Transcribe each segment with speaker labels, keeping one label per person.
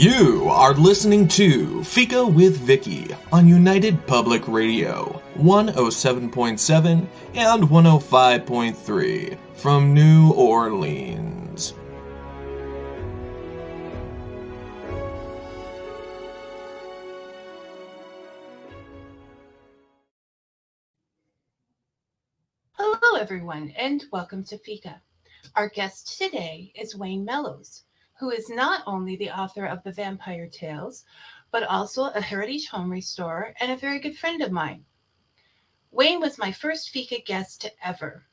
Speaker 1: You are listening to Fika with Vicky on United Public Radio, 107.7 and 105.3 from New Orleans.
Speaker 2: Hello, everyone, and welcome to Fika. Our guest today is Wayne Mallows, who is not only the author of the Vampyre Tales, but also a heritage home restorer and a very good friend of mine. Wayne was my first Fika guest ever,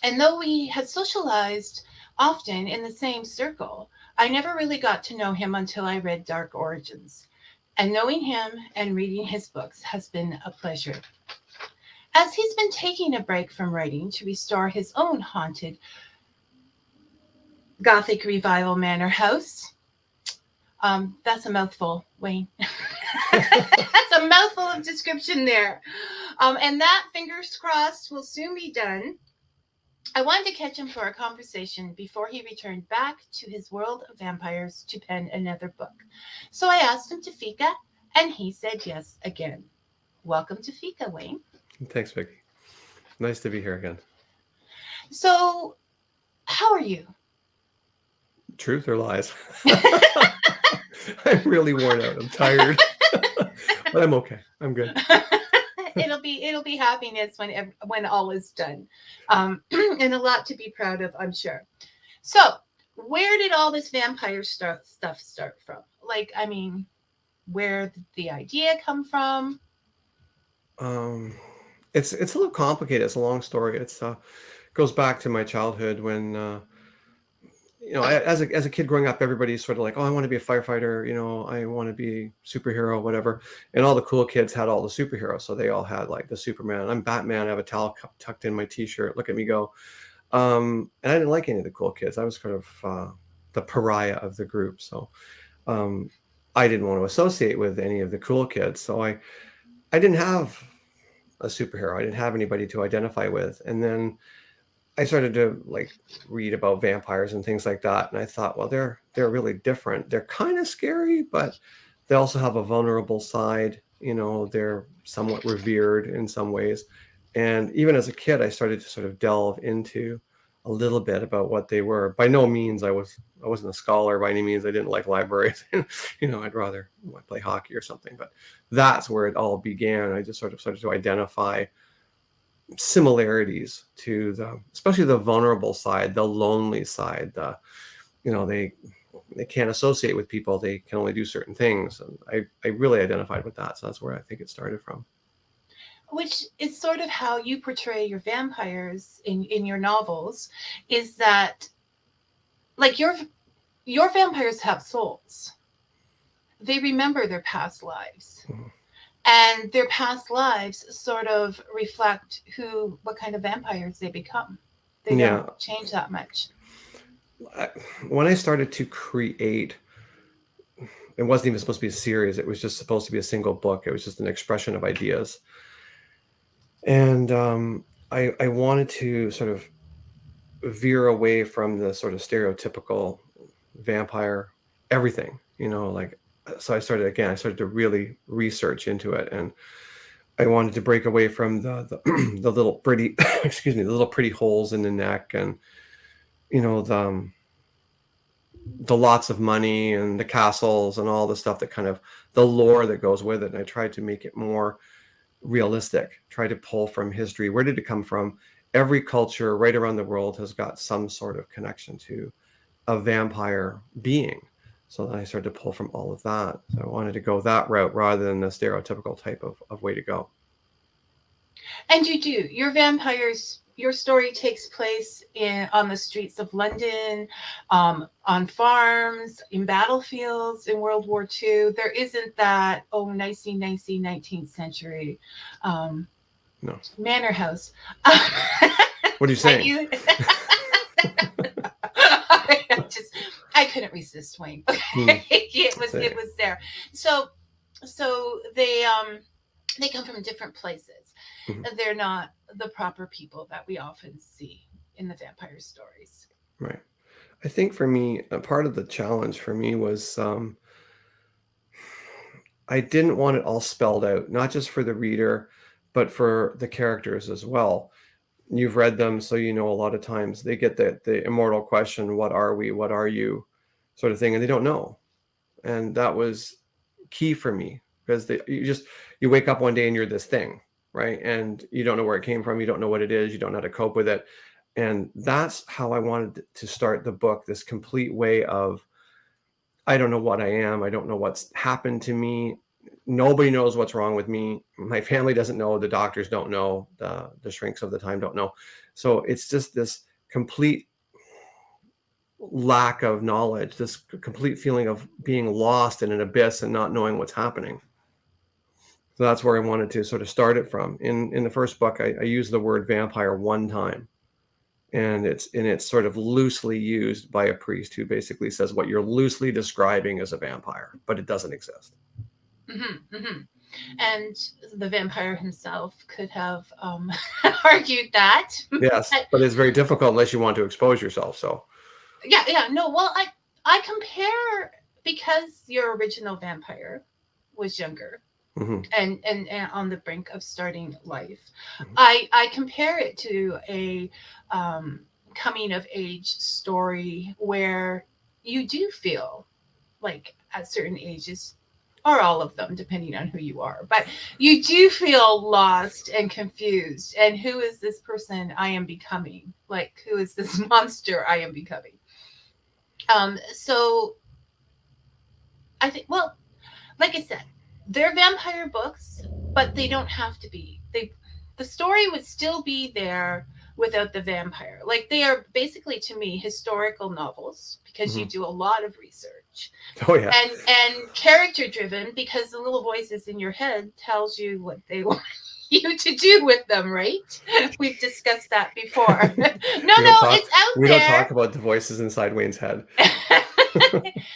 Speaker 2: and though we had socialized often in the same circle, I never really got to know him until I read Dark Origins. And knowing him and reading his books has been a pleasure. As he's been taking a break from writing to restore his own haunted Gothic revival manor house. That's a mouthful, Wayne. That's a mouthful of description there. And that, fingers crossed, will soon be done. I wanted to catch him for a conversation before he returned back to his world of vampires to pen another book. So I asked him to Fika, and he said yes again. Welcome to Fika, Wayne.
Speaker 3: Thanks, Vicky. Nice to be here again.
Speaker 2: So, how are you?
Speaker 3: Truth or lies? I'm really worn out. I'm tired, but I'm okay. I'm good.
Speaker 2: It'll be happiness when all is done, and a lot to be proud of, I'm sure. So, where did all this vampire stuff start from? Like, I mean, where did the idea come from?
Speaker 3: It's a little complicated. It's a long story. It's goes back to my childhood when as a kid growing up, everybody's sort of like, oh, I want to be a firefighter. I want to be a superhero, whatever. And all the cool kids had all the superheroes, so they all had like the Superman. I'm Batman. I have a towel tucked in my T-shirt. Look at me go. And I didn't like any of the cool kids. I was kind of the pariah of the group. So I didn't want to associate with any of the cool kids. So I didn't have a superhero. I didn't have anybody to identify with. And then I started to like read about vampires and things like that. And I thought, well, they're really different. They're kind of scary, but they also have a vulnerable side. They're somewhat revered in some ways. And even as a kid, I started to sort of delve into a little bit about what they were. By no means I wasn't a scholar by any means. I didn't like libraries. I'd rather play hockey or something. But that's where it all began. I just sort of started to identify similarities to especially the vulnerable side, the lonely side. They can't associate with people. They can only do certain things. And I really identified with that. So that's where I think it started from.
Speaker 2: Which is sort of how you portray your vampires in your novels, is that like your vampires have souls. They remember their past lives. Mm-hmm. And their past lives sort of reflect what kind of vampires they become. They don't change that much.
Speaker 3: When I started to create, it wasn't even supposed to be a series. It was just supposed to be a single book. It was just an expression of ideas. And I wanted to sort of veer away from the sort of stereotypical vampire everything, so I started to really research into it, and I wanted to break away from the little pretty, excuse me, the little pretty holes in the neck, and the lots of money and the castles and all the stuff that kind of the lore that goes with it. And I tried to make it more realistic, try to pull from history. Where did it come from? Every culture right around the world has got some sort of connection to a vampire being. So then I started to pull from all of that. So I wanted to go that route rather than the stereotypical type of way to go.
Speaker 2: And you do. Your vampires, your story takes place on the streets of London, on farms, in battlefields in World War II. There isn't that, nicey 19th century manor house.
Speaker 3: What are you saying?
Speaker 2: I couldn't resist, Wayne. It was there. So they come from different places. Mm-hmm. They're not the proper people that we often see in the vampire stories.
Speaker 3: Right. I think for me, a part of the challenge for me was I didn't want it all spelled out, not just for the reader, but for the characters as well. You've read them, so you know a lot of times they get the immortal question, what are we, what are you, sort of thing, and they don't know. And that was key for me, because you wake up one day and you're this thing, right? And you don't know where it came from, you don't know what it is, you don't know how to cope with it. And that's how I wanted to start the book, this complete way of, I don't know what I am, I don't know what's happened to me, nobody knows what's wrong with me, my family doesn't know, the doctors don't know, the shrinks of the time don't know. So it's just this complete lack of knowledge, this complete feeling of being lost in an abyss and not knowing what's happening. So that's where I wanted to sort of start it from. In the first book, I use the word vampire one time, and it's sort of loosely used by a priest who basically says what you're loosely describing as a vampire, but it doesn't exist.
Speaker 2: Mm-hmm, mm-hmm. And the vampire himself could have argued that.
Speaker 3: Yes, but it's very difficult unless you want to expose yourself. So
Speaker 2: yeah, no. Well, I compare, because your original vampire was younger,
Speaker 3: mm-hmm.
Speaker 2: and on the brink of starting life.
Speaker 3: Mm-hmm.
Speaker 2: I compare it to a coming of age story where you do feel like at certain ages, or all of them, depending on who you are, but you do feel lost and confused. And who is this person I am becoming? Like, who is this monster I am becoming? So I think, well, like I said, they're vampire books, but they don't have to be. The story would still be there without the vampire. Like, they are basically, to me, historical novels, because you do a lot of research.
Speaker 3: Oh yeah.
Speaker 2: And character driven, because the little voices in your head tells you what they want you to do with them, right? We've discussed that before. No, it's out there.
Speaker 3: We don't talk about the voices inside Wayne's head.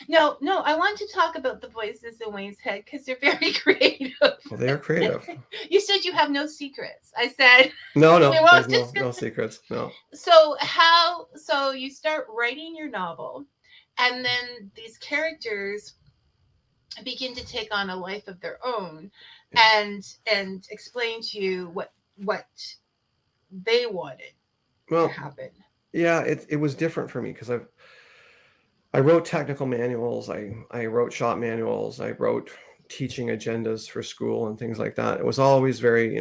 Speaker 2: No, I want to talk about the voices in Wayne's head because they're very creative.
Speaker 3: Well, they are creative.
Speaker 2: You said you have no secrets. I said
Speaker 3: no, there's no secrets. No.
Speaker 2: So you start writing your novel, and then these characters begin to take on a life of their own, and explain to you what they wanted to happen.
Speaker 3: Yeah, it was different for me, because I wrote technical manuals, I wrote shop manuals, I wrote teaching agendas for school and things like that. It was always very,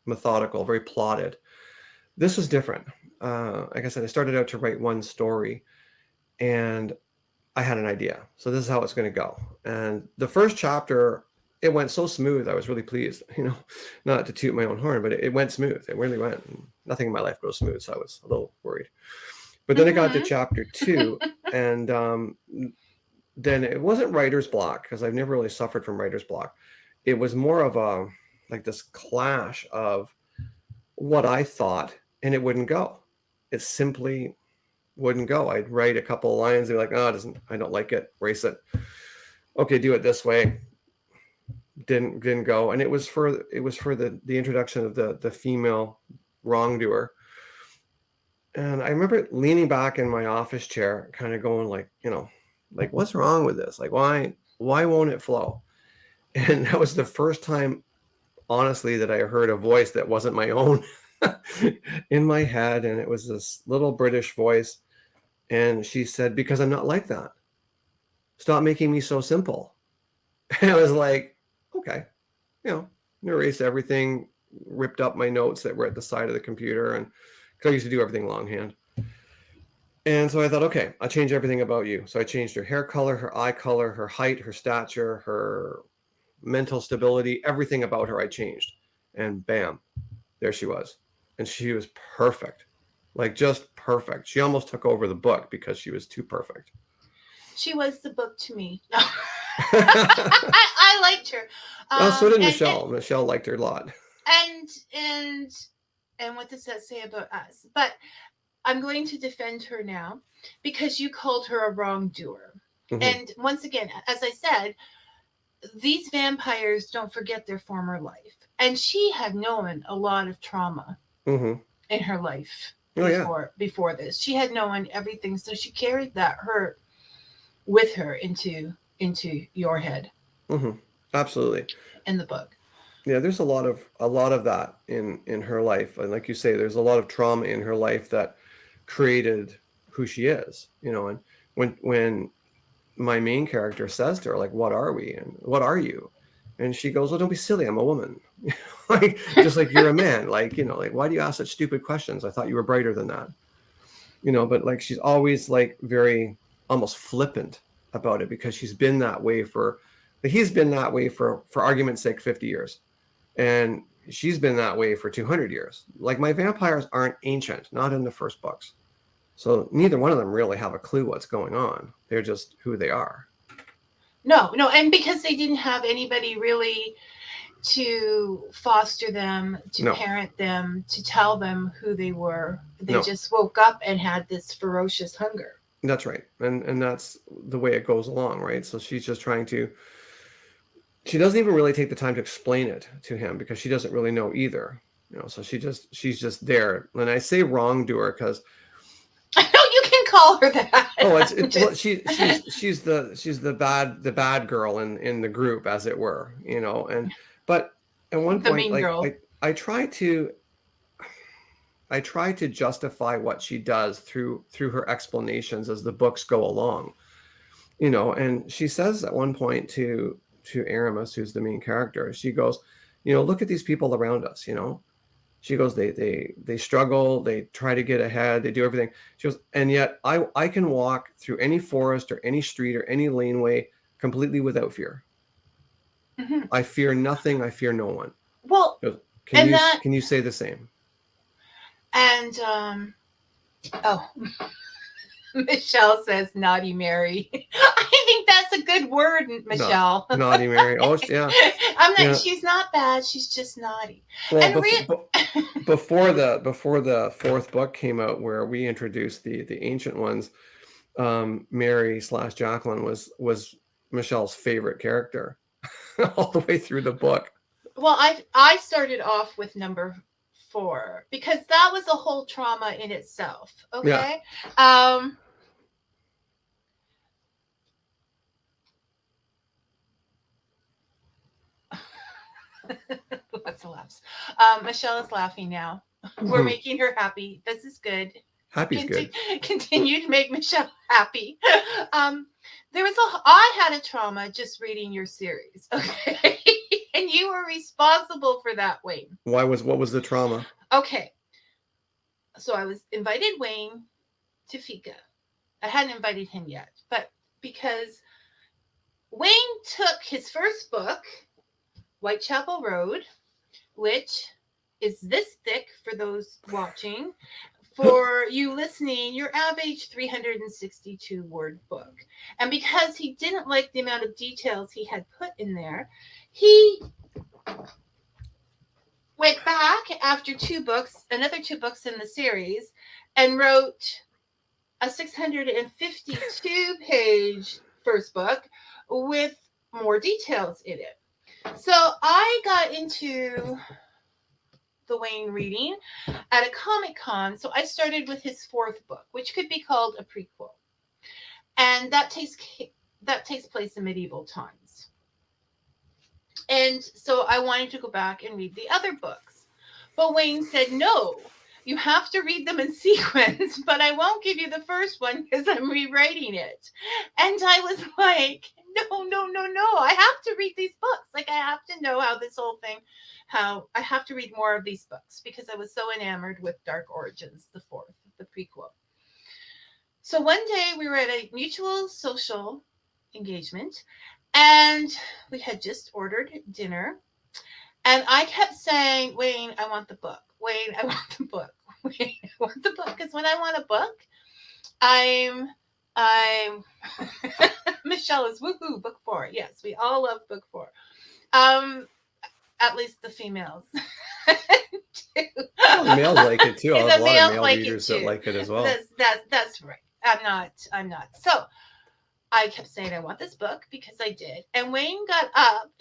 Speaker 3: methodical, very plotted. This was different. Like I said, I started out to write one story, and I had an idea. So this is how it's going to go. And the first chapter, it went so smooth. I was really pleased, not to toot my own horn, but it went smooth. It really went. Nothing in my life goes smooth, so I was a little worried. But then I got to chapter 2, and then it wasn't writer's block, because I've never really suffered from writer's block. It was more of this clash of what I thought, and it wouldn't go. It simply wouldn't go. I'd write a couple of lines, and be like, oh, I don't like it, erase it. Okay, do it this way. Didn't go. And it was for the introduction of the female wrongdoer. And I remember leaning back in my office chair, kind of going like, what's wrong with this? Like, why won't it flow? And that was the first time, honestly, that I heard a voice that wasn't my own in my head. And it was this little British voice. And she said, because I'm not like that. Stop making me so simple. And I was like, okay, erased everything, ripped up my notes that were at the side of the computer, and because I used to do everything longhand. And so I thought, okay, I'll change everything about you. So I changed her hair color, her eye color, her height, her stature, her mental stability, everything about her I changed. And bam, there she was. And she was perfect, like just perfect. She almost took over the book because she was too perfect.
Speaker 2: She was the book to me. I liked her.
Speaker 3: So did Michelle. Michelle liked her a lot.
Speaker 2: And what does that say about us? But I'm going to defend her now, because you called her a wrongdoer. Mm-hmm. And once again, as I said, these vampires don't forget their former life. And she had known a lot of trauma in her life before this. She had known everything. So she carried that hurt with her into your head.
Speaker 3: Hmm. Absolutely.
Speaker 2: in the book.
Speaker 3: Yeah, there's a lot of that in her life, and like you say, there's a lot of trauma in her life that created who she is. And when my main character says to her, like, what are we and what are you, and she goes, well, don't be silly, I'm a woman. Like, just like you're a man, like why do you ask such stupid questions? I thought you were brighter than that. But like she's always like very almost flippant about it, because she's been that way he's been that way for argument's sake 50 years, and she's been that way for 200 years. Like, my vampires aren't ancient, not in the first books. So neither one of them really have a clue what's going on. They're just who they are.
Speaker 2: No, no, and because they didn't have anybody really to foster them, to
Speaker 3: No,
Speaker 2: parent them, to tell them who they were. They
Speaker 3: no,
Speaker 2: just woke up and had this ferocious hunger.
Speaker 3: that's right. And that's the way it goes along, right? So she's just trying to, she doesn't even really take the time to explain it to him, because she doesn't really know either. So she's just there. And I say wrongdoer because,
Speaker 2: I know you can call her that.
Speaker 3: oh, well, she's the bad girl in the group, as it were, and but at one
Speaker 2: the
Speaker 3: point,
Speaker 2: mean
Speaker 3: like,
Speaker 2: girl.
Speaker 3: I try to justify what she does through her explanations as the books go along. And she says at one point to Aramis, who's the main character, she goes, look at these people around us. She goes, they struggle, they try to get ahead, they do everything. She goes, and yet I can walk through any forest or any street or any laneway completely without fear.
Speaker 2: Hmm.
Speaker 3: I fear nothing, I fear no one.
Speaker 2: Well,
Speaker 3: She goes, can
Speaker 2: and
Speaker 3: you
Speaker 2: that,
Speaker 3: can you say the same?
Speaker 2: and oh, Michelle says naughty Mary. I think that's a good word, Michelle.
Speaker 3: Naughty Mary. Oh, yeah.
Speaker 2: I'm not.
Speaker 3: Yeah.
Speaker 2: She's not bad. She's just naughty.
Speaker 3: Well,
Speaker 2: And
Speaker 3: before the fourth book came out, where we introduced the ancient ones, Mary / Jacqueline was Michelle's favorite character all the way through the book.
Speaker 2: well, I started off with number 4 because that was a whole trauma in itself.
Speaker 3: Yeah.
Speaker 2: Okay. What's the laughs? Michelle is laughing now. We're making her happy. This is good.
Speaker 3: Happy's good.
Speaker 2: Continue to make Michelle happy. I had a trauma just reading your series, okay? And you were responsible for that, Wayne.
Speaker 3: What was the trauma?
Speaker 2: Okay. So I was invited Wayne to Fika. I hadn't invited him yet, but because Wayne took his first book, Whitechapel Road, which is this thick for those watching. For you listening, your average 362 word book. And because he didn't like the amount of details he had put in there, he went back after another two books in the series, and wrote a 652 page first book with more details in it. So I got into the Wayne reading at a Comic-Con. So I started with his fourth book, which could be called a prequel. And that takes place in medieval times. And so I wanted to go back and read the other books. But Wayne said, no, you have to read them in sequence, but I won't give you the first one because I'm rewriting it. And I was like, no. I have to read these books. Like, I have to know how this whole thing, how I have to read more of these books because I was so enamored with Dark Origins, the fourth, the prequel. So one day we were at a mutual social engagement and we had just ordered dinner. And I kept saying, Wayne, I want the book. Wayne, I want the book. Wayne, I want the book. Because when I want a book, I'm Michelle is woohoo, book 4. Yes, we all love book 4. At least the females.
Speaker 3: Well, the males like it too. I have a lot of male
Speaker 2: like
Speaker 3: readers that like it as well.
Speaker 2: That's right. I'm not. So I kept saying I want this book because I did. And Wayne got up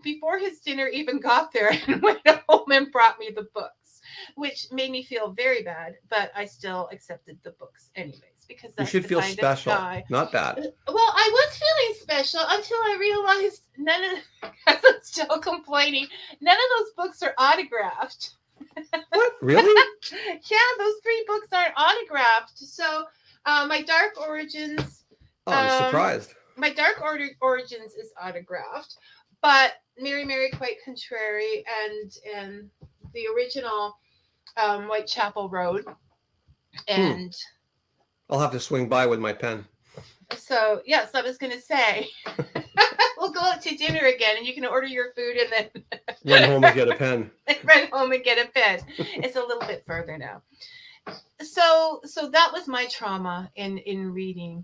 Speaker 2: before his dinner even got there and went home and brought me the books, which made me feel very bad, but I still accepted the books anyways because
Speaker 3: You
Speaker 2: that's
Speaker 3: should
Speaker 2: the
Speaker 3: feel
Speaker 2: kind
Speaker 3: special,
Speaker 2: of guy.
Speaker 3: not bad.
Speaker 2: Well, I was feeling special until I realized none of, as I'm still complaining, none of those books are autographed.
Speaker 3: What? Really?
Speaker 2: Yeah, those 3 books aren't autographed. So, my Dark Origins,
Speaker 3: Oh, I'm surprised.
Speaker 2: my Dark Origins is autographed, but Mary Quite Contrary and the original Whitechapel Road, and
Speaker 3: I'll have to swing by with my pen.
Speaker 2: so yes, I was going to say we'll go out to dinner again, and you can order your food and then
Speaker 3: Run home and get a pen.
Speaker 2: run home and get a pen. It's a little bit further now. So that was my trauma in reading.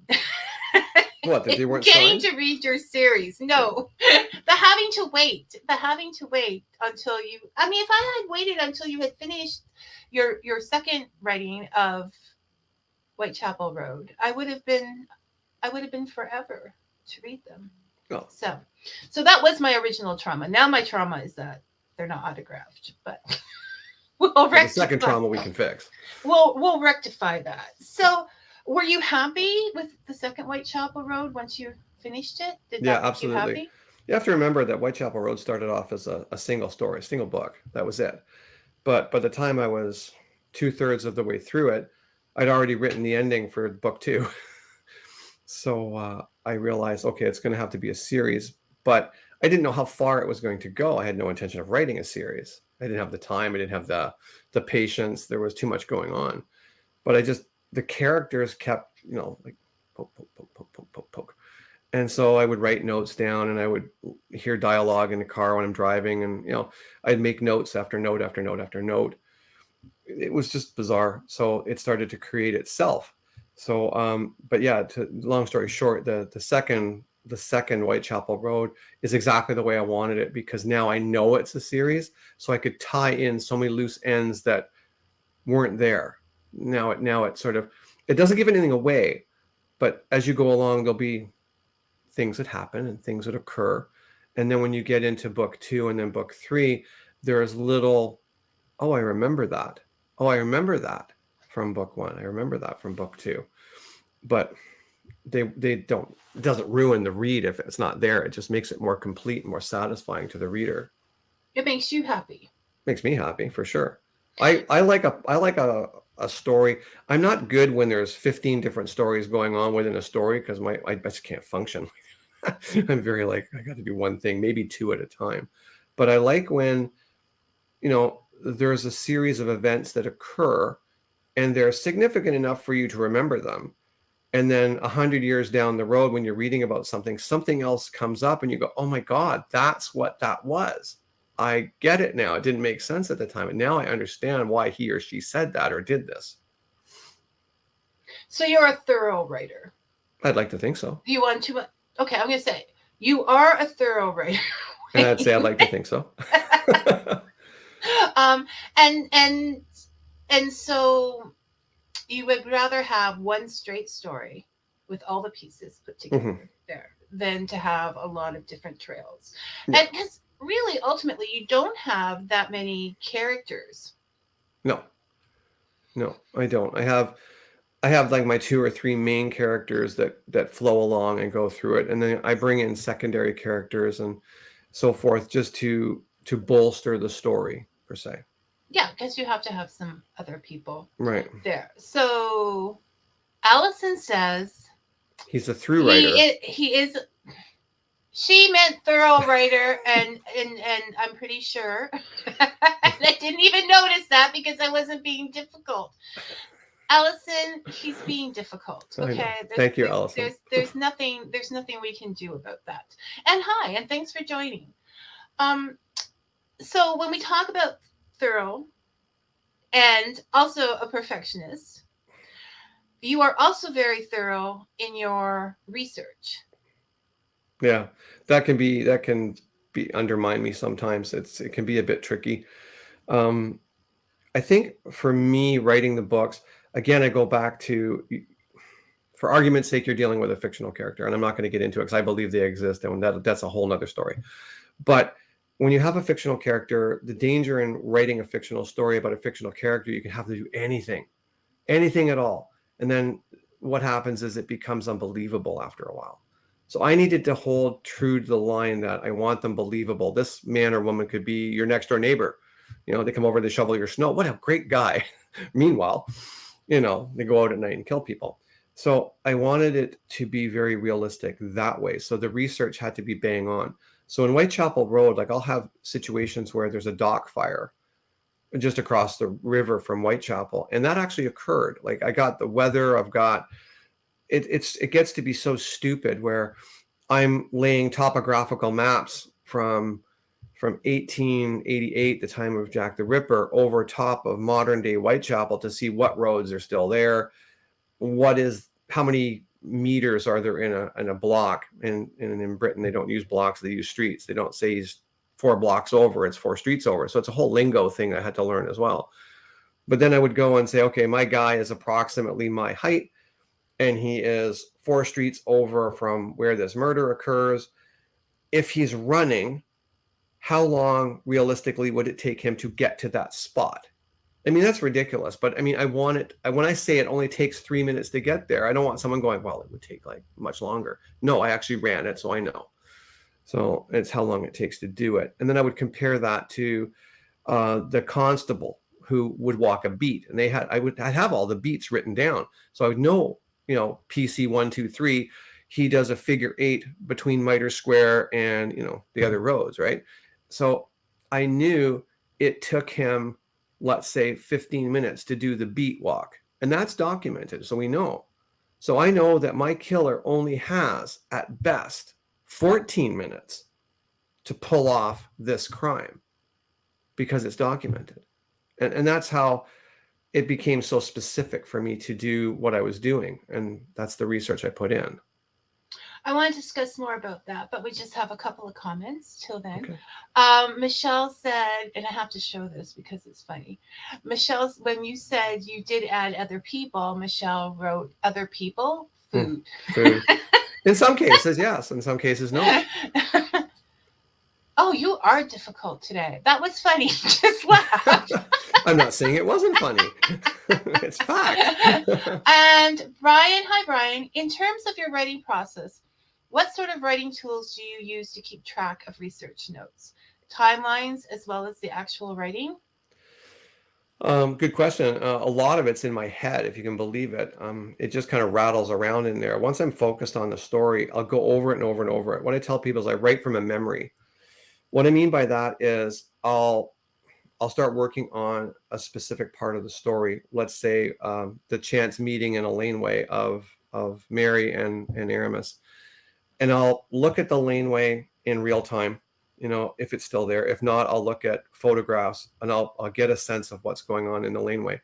Speaker 3: What, that they weren't
Speaker 2: getting
Speaker 3: signed?
Speaker 2: to read your series? No, the having to wait until you. I mean, if I had waited until you had finished your second writing of Whitechapel Road, I would have been forever to read them.
Speaker 3: Oh.
Speaker 2: So that was my original trauma. Now my trauma is that they're not autographed, but we'll rectify.
Speaker 3: The second trauma we can fix.
Speaker 2: We'll rectify that. So, were you happy with the second Whitechapel Road once you finished it? Did that make
Speaker 3: absolutely.
Speaker 2: you happy?
Speaker 3: You have to remember that Whitechapel Road started off as a single story, a single book. That was it. But by the time I was 2/3 of the way through it, I'd already written the ending for book 2. So I realized, okay, it's going to have to be a series. But I didn't know how far it was going to go. I had no intention of writing a series. I didn't have the time. I didn't have the patience. There was too much going on. But the characters kept, like poke, poke, poke, poke, poke, poke, poke. And so I would write notes down, and I would hear dialogue in the car when I'm driving, and I'd make notes after note after note after note. It was just bizarre. So it started to create itself. So, but yeah, long story short, the second Whitechapel Road is exactly the way I wanted it, because now I know it's a series, so I could tie in so many loose ends that weren't there. Now it sort of, it doesn't give anything away, but as you go along, there'll be things that happen and things that occur. And then when you get into book 2 and then book 3, there's little, oh, I remember that. Oh, I remember that from book 1. I remember that from book 2. But they don't, it doesn't ruin the read if it's not there. It just makes it more complete and more satisfying to the reader.
Speaker 2: It makes you happy.
Speaker 3: Makes me happy, for sure. I like a story. I'm not good when there's 15 different stories going on within a story, because I just can't function. I'm very I got to do one thing, maybe 2 at a time. But I like when, there's a series of events that occur and they're significant enough for you to remember them. And then 100 years down the road, when you're reading about something else comes up and you go, oh my God, that's what that was. I get it now. It didn't make sense at the time. And now I understand why he or she said that or did this.
Speaker 2: So you're a thorough writer.
Speaker 3: I'd like to think so.
Speaker 2: You want to? Okay, I'm going to say you are a thorough writer.
Speaker 3: And I'd say I'd like to think so.
Speaker 2: And so you would rather have one straight story with all the pieces put together there than to have a lot of different trails.
Speaker 3: Yeah.
Speaker 2: And because really, ultimately, you don't have that many characters.
Speaker 3: No, I don't. I have like my 2 or 3 main characters that flow along and go through it. And then I bring in secondary characters and so forth just to bolster the story, per se.
Speaker 2: Yeah, because you have to have some other people
Speaker 3: right
Speaker 2: there. So Allison says
Speaker 3: he's a through writer.
Speaker 2: He is. She meant thorough writer, and I'm pretty sure. I didn't even notice that because I wasn't being difficult. Allison, he's being difficult. Okay.
Speaker 3: Thank you, Allison.
Speaker 2: There's nothing we can do about that. And hi, and thanks for joining. So when we talk about thorough and also a perfectionist, you are also very thorough in your research.
Speaker 3: Yeah, that can be undermine me sometimes. It can be a bit tricky. I think for me, writing the books, again, I go back to, for argument's sake, you're dealing with a fictional character, and I'm not going to get into it because I believe they exist, and that's a whole nother story. But when you have a fictional character, the danger in writing a fictional story about a fictional character, you can have to do anything at all. And then what happens is it becomes unbelievable after a while. So I needed to hold true to the line that I want them believable. This man or woman could be your next door neighbor. They come over, they shovel your snow. What a great guy. Meanwhile, they go out at night and kill people. So I wanted it to be very realistic that way. So the research had to be bang on. So in Whitechapel Road, like I'll have situations where there's a dock fire just across the river from Whitechapel. And that actually occurred. Like I got the weather, I've got it gets to be so stupid where I'm laying topographical maps from 1888, the time of Jack the Ripper, over top of modern day Whitechapel to see what roads are still there. How many meters are there in a block? And in Britain, they don't use blocks, they use streets. They don't say he's 4 blocks over, it's 4 streets over. So it's a whole lingo thing I had to learn as well. But then I would go and say, okay, my guy is approximately my height, and he is 4 streets over from where this murder occurs. If he's running, how long realistically would it take him to get to that spot? I mean, that's ridiculous. But I mean, when I say it only takes 3 minutes to get there, I don't want someone going, well, it would take like much longer. No, I actually ran it, so I know. So it's how long it takes to do it. And then I would compare that to the constable who would walk a beat. And I'd have all the beats written down. So I would know, PC 1, 2, 3, he does a figure 8 between Mitre Square and, the other roads, right? So I knew it took him, let's say, 15 minutes to do the beat walk. And that's documented, so we know. So I know that my killer only has, at best, 14 minutes to pull off this crime because it's documented. And that's how it became so specific for me to do what I was doing. And that's the research I put in.
Speaker 2: I want to discuss more about that, but we just have a couple of comments till then.
Speaker 3: Okay.
Speaker 2: Michelle said, and I have to show this because it's funny. Michelle, when you said you did add other people, Michelle wrote other people, food.
Speaker 3: Food. In some cases, yes. In some cases, no.
Speaker 2: Oh, you are difficult today. That was funny. Just laugh.
Speaker 3: I'm not saying it wasn't funny. It's fact.
Speaker 2: And Brian, hi Brian. In terms of your writing process, what sort of writing tools do you use to keep track of research notes, timelines, as well as the actual writing?
Speaker 3: Good question. A lot of it's in my head, if you can believe it. It just kind of rattles around in there. Once I'm focused on the story, I'll go over it and over and over it. What I tell people is I write from a memory. What I mean by that is I'll start working on a specific part of the story. Let's say the chance meeting in a laneway of Mary and Aramis. And I'll look at the laneway in real time, if it's still there. If not, I'll look at photographs and I'll get a sense of what's going on in the laneway.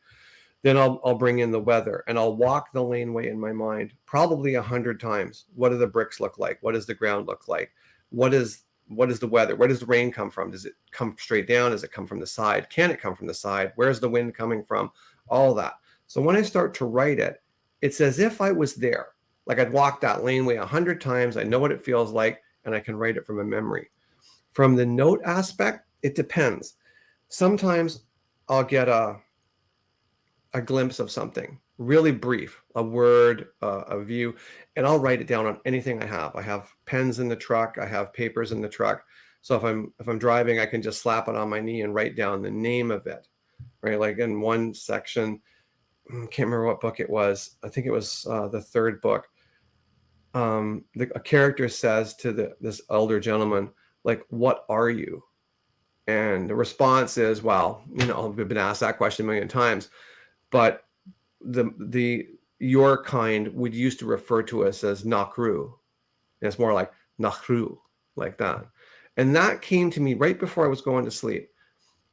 Speaker 3: Then I'll bring in the weather and I'll walk the laneway in my mind probably 100 times. What do the bricks look like? What does the ground look like? What is the weather? Where does the rain come from? Does it come straight down? Does it come from the side? Can it come from the side? Where's the wind coming from? All that. So when I start to write it, it's as if I was there. Like I'd walked that laneway 100 times. I know what it feels like, and I can write it from a memory. From the note aspect, it depends. Sometimes I'll get a glimpse of something really brief, a word, a view, and I'll write it down on anything I have. I have pens in the truck. I have papers in the truck. So if I'm driving, I can just slap it on my knee and write down the name of it, right? Like in one section, I can't remember what book it was. I think it was the third book. A character says to this elder gentleman, like, what are you? And the response is, well, we've been asked that question a million times, but your kind would used to refer to us as Nakru. And it's more like Nakru, like that. And that came to me right before I was going to sleep.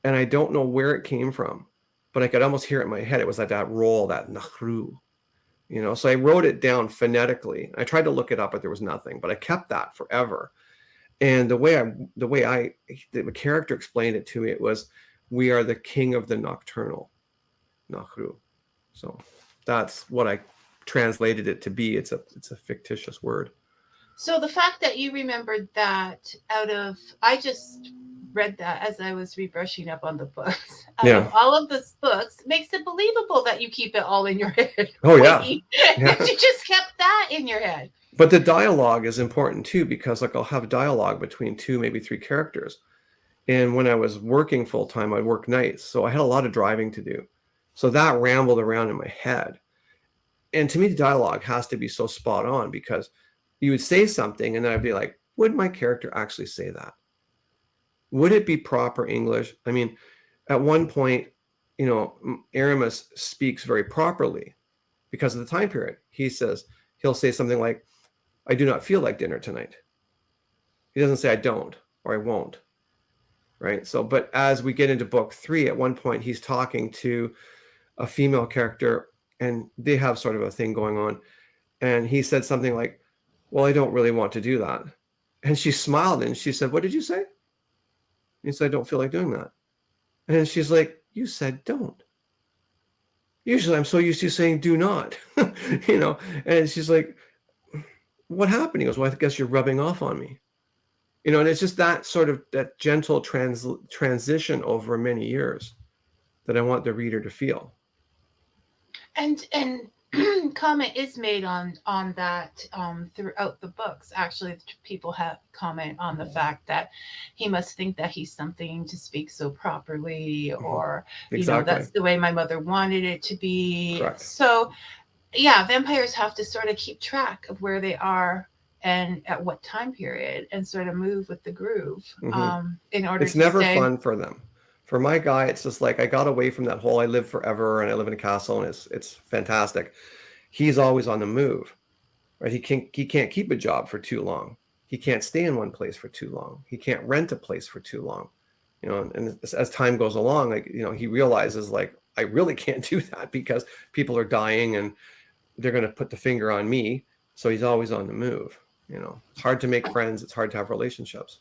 Speaker 3: And I don't know where it came from, but I could almost hear it in my head. It was like that roll, that Nakru, so I wrote it down phonetically. I tried to look it up, but there was nothing, but I kept that forever. And the character explained it to me, it was, we are the king of the nocturnal, Nakru. So that's what I translated it to be. It's a fictitious word.
Speaker 2: So the fact that you remembered that I just read that as I was rebrushing up on the books. Out of
Speaker 3: Yeah.
Speaker 2: all of the books, makes it believable that you keep it all in your head.
Speaker 3: Oh yeah.
Speaker 2: Wait,
Speaker 3: Yeah.
Speaker 2: that you just kept that in your head.
Speaker 3: But the dialogue is important too, because like I'll have dialogue between two, maybe three characters. And when I was working full time, I'd work nights. So I had a lot of driving to do. So that rambled around in my head. And to me, the dialogue has to be so spot on, because you would say something and then I'd be like, would my character actually say that? Would it be proper English? I mean, at one point, Aramis speaks very properly because of the time period. He'll say something like, I do not feel like dinner tonight. He doesn't say I don't or I won't. Right. So, but as we get into book 3, at one point, he's talking to a female character and they have sort of a thing going on. And he said something like, well, I don't really want to do that. And she smiled and she said, what did you say? He said, I don't feel like doing that. And she's like, you said don't. Usually I'm so used to saying do not, and she's like, what happened? He goes, well, I guess you're rubbing off on me. And it's just that sort of that gentle transition over many years that I want the reader to feel.
Speaker 2: And comment is made on that throughout the books. Actually, people have comment on the fact that he must think that he's something to speak so properly, or
Speaker 3: Exactly.
Speaker 2: that's the way my mother wanted it to be.
Speaker 3: Correct.
Speaker 2: So yeah, vampires have to sort of keep track of where they are and at what time period, and sort of move with the groove in order
Speaker 3: It's
Speaker 2: to
Speaker 3: never
Speaker 2: stay.
Speaker 3: fun for them. For my guy, it's just like I got away from that whole I live forever and I live in a castle and it's fantastic. He's always on the move, right? He can't keep a job for too long. He can't stay in one place for too long. He can't rent a place for too long. And as time goes along, like, he realizes like, I really can't do that because people are dying and they're going to put the finger on me. So he's always on the move. It's hard to make friends. It's hard to have relationships.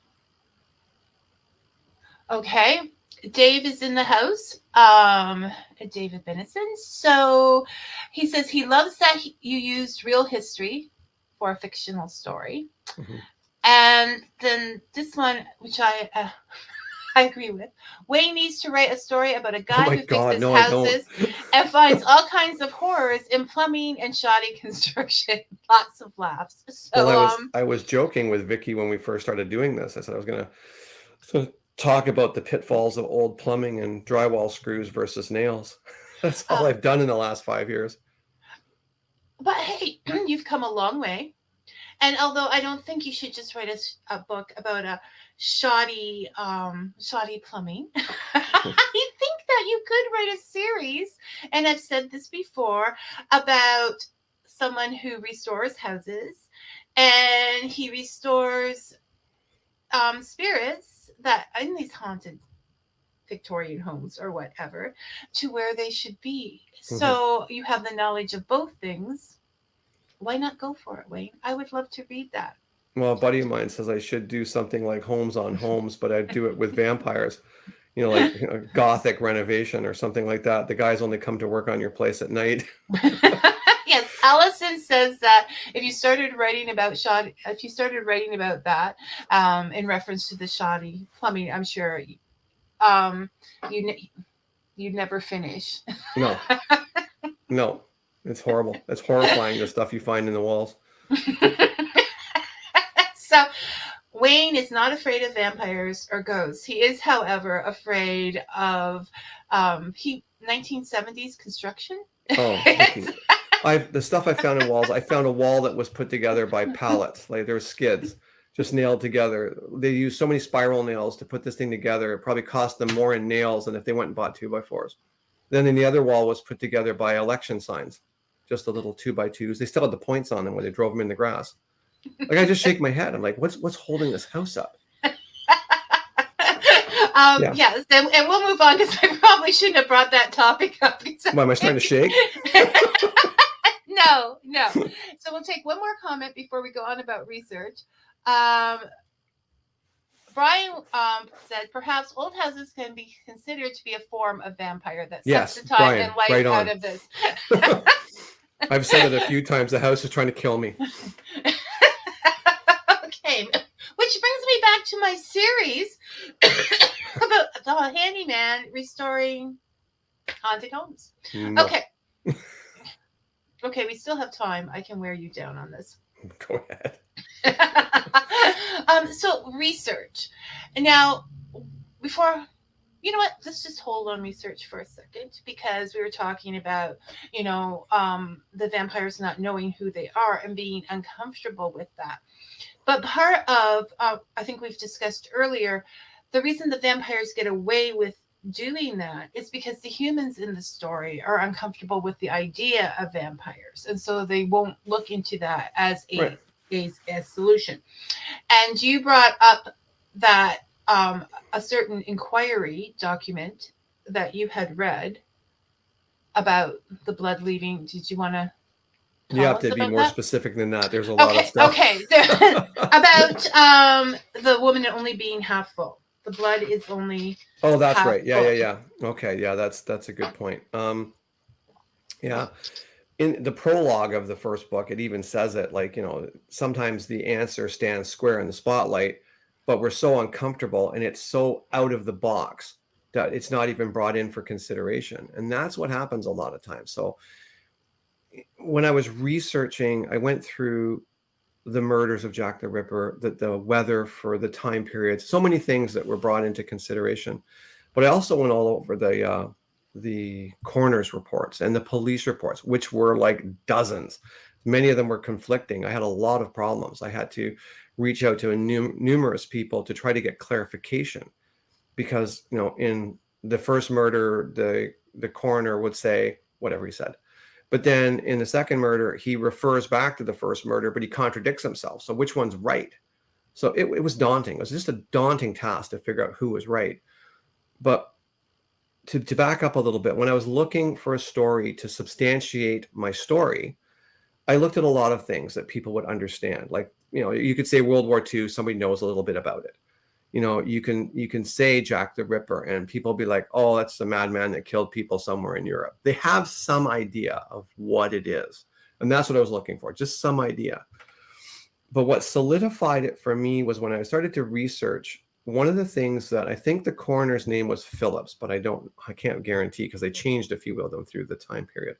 Speaker 2: Okay. Dave is in the house. David Benison. So he says he loves that you used real history for a fictional story. And then this one, which I agree with. Wayne needs to write a story about a guy who fixes houses and finds all kinds of horrors in plumbing and shoddy construction. Lots of laughs. So,
Speaker 3: well, I was joking with Vicky when we first started doing this. I said I was going to talk about the pitfalls of old plumbing and drywall screws versus nails. That's all I've done in the last 5 years.
Speaker 2: But hey, you've come a long way. And although I don't think you should just write a book about a shoddy plumbing, I think that you could write a series, and I've said this before, about someone who restores houses, and he restores spirits that in these haunted Victorian homes or whatever to where they should be. So you have the knowledge of both things. Why not go for it, Wayne? I would love to read that.
Speaker 3: Well, a buddy of mine says I should do something like Homes on Homes, but I'd do it with vampires, like a gothic renovation or something like that. The guys only come to work on your place at night.
Speaker 2: Yes, Allison says that if you started writing about that in reference to the shoddy plumbing, I'm sure you'd never finish. No. It's horrible. It's horrifying, the stuff you find in the walls. So Wayne is not afraid of vampires or ghosts. He is, however, afraid of 1970s construction.
Speaker 3: Oh, the stuff I found in walls. I found a wall that was put together by pallets. Like there were skids just nailed together. They used so many spiral nails to put this thing together. It probably cost them more in nails than if they went and bought 2x4s. Then in the other wall was put together by election signs. Just the little 2x2s. They still had the points on them when they drove them in the grass. Like I just shake my head. I'm like, what's holding this house up?
Speaker 2: Yes, and we'll move on because I probably shouldn't have brought that topic up.
Speaker 3: Why am I starting to shake?
Speaker 2: No. So we'll take one more comment before we go on about research. Brian said perhaps old houses can be considered to be a form of vampire that sucks the time
Speaker 3: Brian,
Speaker 2: and life
Speaker 3: right
Speaker 2: out of this.
Speaker 3: I've said it a few times. The house is trying to kill me.
Speaker 2: back to my series about the handyman restoring haunted homes.
Speaker 3: No.
Speaker 2: Okay. Okay, we still have time. I can wear you down on this.
Speaker 3: Go ahead.
Speaker 2: So research. Now, before, you know what? Let's just hold on research for a second, because we were talking about, the vampires not knowing who they are and being uncomfortable with that. But part of, I think we've discussed earlier, the reason the vampires get away with doing that is because the humans in the story are uncomfortable with the idea of vampires, and so they won't look into that as a solution. And you brought up that a certain inquiry document that you had read about the blood leaving. Did you want to
Speaker 3: You have to be more specific than that. There's a lot of stuff.
Speaker 2: Okay. About the woman only being half full. The blood is only.
Speaker 3: Oh, that's
Speaker 2: half
Speaker 3: right.
Speaker 2: full.
Speaker 3: Yeah. Okay. Yeah, that's a good point. Yeah. In the prologue of the first book, it even says it, like, sometimes the answer stands square in the spotlight, but we're so uncomfortable and it's so out of the box that it's not even brought in for consideration. And that's what happens a lot of times. So when I was researching, I went through the murders of Jack the Ripper, the weather for the time periods, so many things that were brought into consideration. But I also went all over the coroner's reports and the police reports, which were like dozens. Many of them were conflicting. I had a lot of problems. I had to reach out to numerous people to try to get clarification, because in the first murder, the coroner would say whatever he said. But then in the second murder, he refers back to the first murder, but he contradicts himself. So which one's right? So it was daunting. It was just a daunting task to figure out who was right. But to back up a little bit, when I was looking for a story to substantiate my story, I looked at a lot of things that people would understand. Like, you could say World War II, somebody knows a little bit about it. You can say Jack the Ripper and people be like, oh, that's the madman that killed people somewhere in Europe. They have some idea of what it is. And that's what I was looking for, just some idea. But what solidified it for me was when I started to research. One of the things that I think the coroner's name was Phillips, but I can't guarantee, because they changed a few of them through the time period.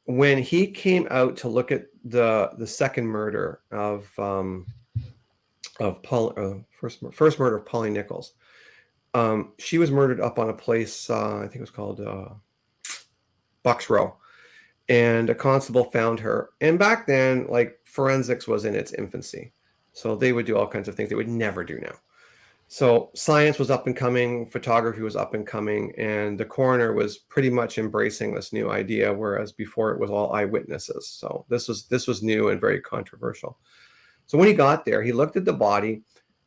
Speaker 3: When he came out to look at the second murder of first murder of Polly Nichols. She was murdered up on a place, I think it was called Bucks Row, and a constable found her. And back then, like, forensics was in its infancy, so they would do all kinds of things they would never do now. So science was up and coming, photography was up and coming, and the coroner was pretty much embracing this new idea, whereas before it was all eyewitnesses. So this was new and very controversial. So when he got there, he looked at the body,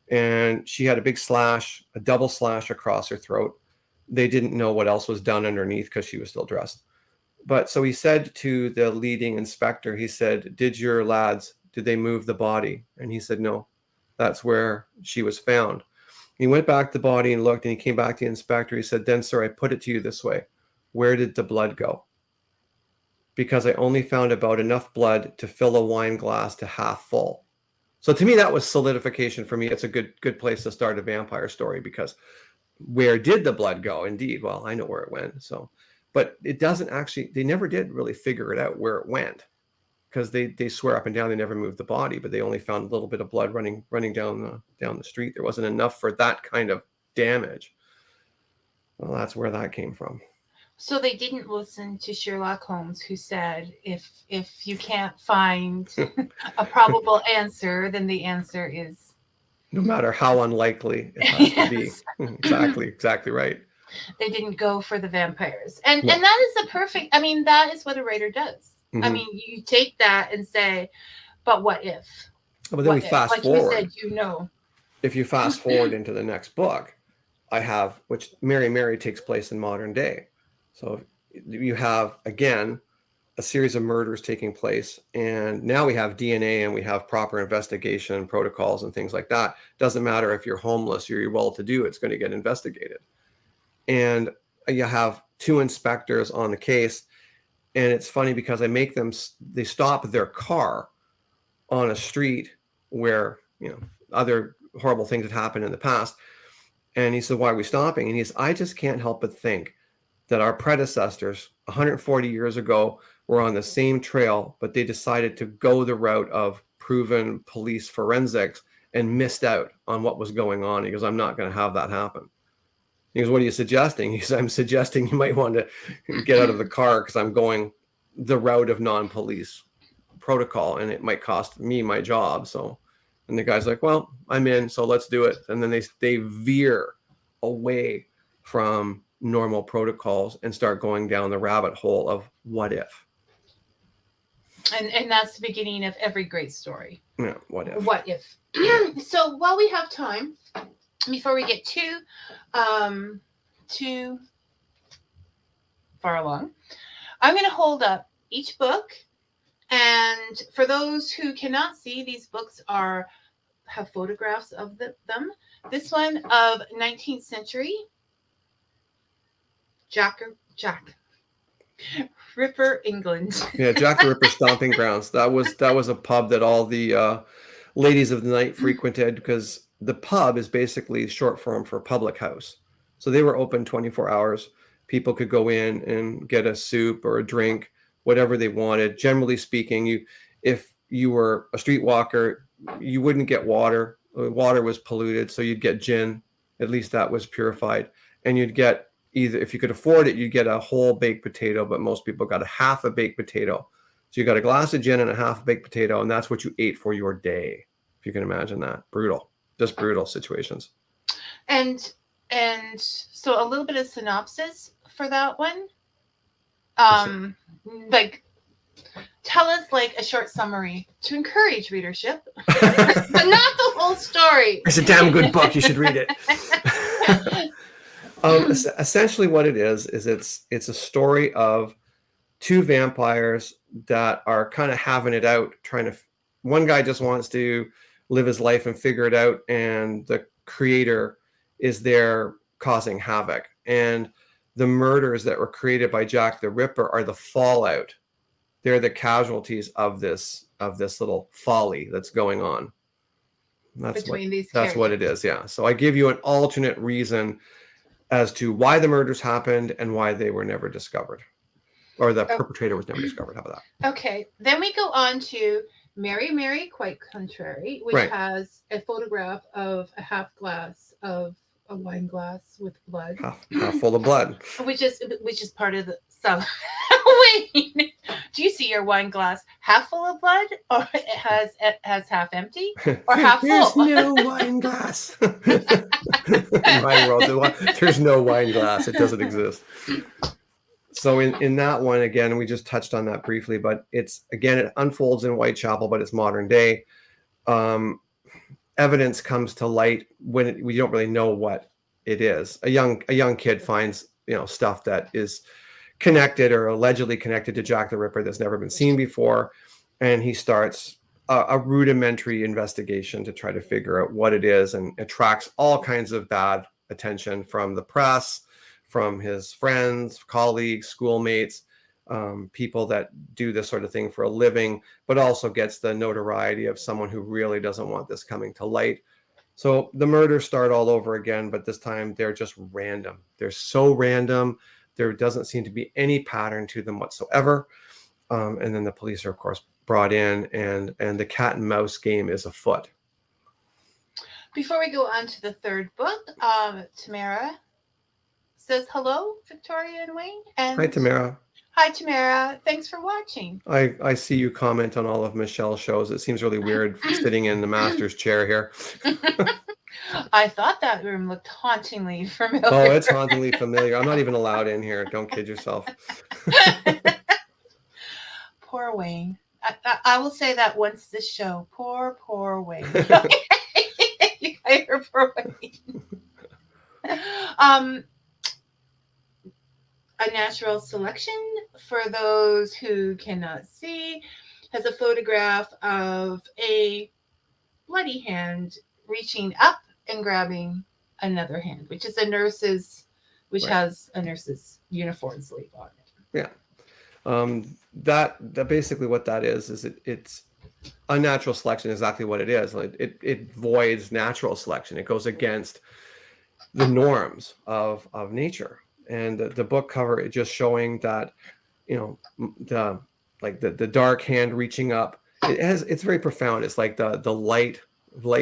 Speaker 3: and she had a big slash, a double slash across her throat. They didn't know what else was done underneath because she was still dressed. But so he said to the leading inspector, he said, did they move the body? And he said, no, that's where she was found. He went back to the body and looked, and he came back to the inspector. He said, then, sir, I put it to you this way. Where did the blood go? Because I only found about enough blood to fill a wine glass to half full. So to me, that was solidification for me. It's a good place to start a vampire story, because where did the blood go? Indeed. Well, I know where it went. So, but it doesn't actually, they never did really figure it out where it went, because they swear up and down they never moved the body, but they only found a little bit of blood running down the street. There wasn't enough for that kind of damage. Well, that's where that came from.
Speaker 2: So they didn't listen to Sherlock Holmes, who said, if you can't find a probable answer, then the answer is...
Speaker 3: No matter how unlikely it has to be. Exactly right.
Speaker 2: They didn't go for the vampires. And that is that is what a writer does. Mm-hmm. I mean, you take that and say, but what if?
Speaker 3: But then we fast forward.
Speaker 2: Like you said,
Speaker 3: If you fast forward into the next book, I have, which Mary takes place in modern day. So you have, again, a series of murders taking place, and now we have DNA and we have proper investigation protocols and things like that. Doesn't matter if you're homeless or you're well-to-do, it's going to get investigated. And you have two inspectors on the case, and it's funny because they stop their car on a street where, other horrible things had happened in the past. And he said, why are we stopping? And he said, I just can't help but think that our predecessors 140 years ago were on the same trail, but they decided to go the route of proven police forensics and missed out on what was going on. He goes, I'm not going to have that happen. He goes, what are you suggesting? He says, I'm suggesting you might want to get out of the car because I'm going the route of non-police protocol and it might cost me my job. So, and the guy's like, well, I'm in, so let's do it. And then they veer away from normal protocols and start going down the rabbit hole of what if.
Speaker 2: And that's the beginning of every great story.
Speaker 3: Yeah, what if?
Speaker 2: What if? So while we have time, before we get too far along, I'm going to hold up each book. And for those who cannot see, these books have photographs of them. This one of 19th century Jack Ripper, England.
Speaker 3: Yeah, Jack the Ripper stomping grounds. That was a pub that all the ladies of the night frequented, because the pub is basically short form for public house. So they were open 24 hours. People could go in and get a soup or a drink, whatever they wanted. Generally speaking, if you were a streetwalker, you wouldn't get water. Water was polluted, so you'd get gin. At least that was purified. And you'd get either, if you could afford it, you'd get a whole baked potato, but most people got a half a baked potato. So you got a glass of gin and a half a baked potato, and that's what you ate for your day. If you can imagine that. Brutal. Just brutal situations.
Speaker 2: And so a little bit of synopsis for that one. Like, tell us like a short summary to encourage readership, but not the whole story.
Speaker 3: It's a damn good book. You should read it. Essentially what it is it's a story of two vampires that are kind of having it out, one guy just wants to live his life and figure it out, and the creator is there causing havoc. And the murders that were created by Jack the Ripper are the fallout. They're the casualties of this little folly that's going on. That's what it is. Yeah. So I give you an alternate reason as to why the murders happened and why they were never discovered, or the perpetrator was never discovered. How about that?
Speaker 2: Okay. Then we go on to Mary, Mary, Quite Contrary, which has a photograph of a half glass of a wine glass with blood,
Speaker 3: half full of blood,
Speaker 2: which is part of the Wayne, do you see your wine glass half full of blood, or it has half empty, or half full?
Speaker 3: There's no wine glass. In my world, there's no wine glass. It doesn't exist. So in that one, again, we just touched on that briefly, but it unfolds in Whitechapel, but it's modern day. Evidence comes to light when we don't really know what it is. A young kid finds stuff that is connected or allegedly connected to Jack the Ripper that's never been seen before, and he starts a rudimentary investigation to try to figure out what it is, and attracts all kinds of bad attention from the press, from his friends, colleagues, schoolmates, people that do this sort of thing for a living, but also gets the notoriety of someone who really doesn't want this coming to light. So the murders start all over again, but this time they're just random. They're so random. There doesn't seem to be any pattern to them whatsoever. And then the police are, of course, brought in, and the cat and mouse game is afoot.
Speaker 2: Before we go on to the third book, Tamara says hello, Victoria and Wayne. And
Speaker 3: hi, Tamara.
Speaker 2: Hi, Tamara. Thanks for watching.
Speaker 3: I see you comment on all of Michelle's shows. It seems really weird sitting in the master's chair here.
Speaker 2: I thought that room looked hauntingly familiar.
Speaker 3: Oh, it's hauntingly familiar. I'm not even allowed in here. Don't kid yourself.
Speaker 2: Poor Wayne. I will say that once this show. Poor Wayne. Poor Wayne. A natural selection, for those who cannot see, has a photograph of a bloody hand reaching up and grabbing another hand, which is has a nurse's uniform sleeve on it.
Speaker 3: Yeah. That basically what that is it's Unnatural selection is exactly what it is. It voids natural selection. It goes against the norms of nature. And the book cover is just showing that, the dark hand reaching up. It's very profound. It's like the light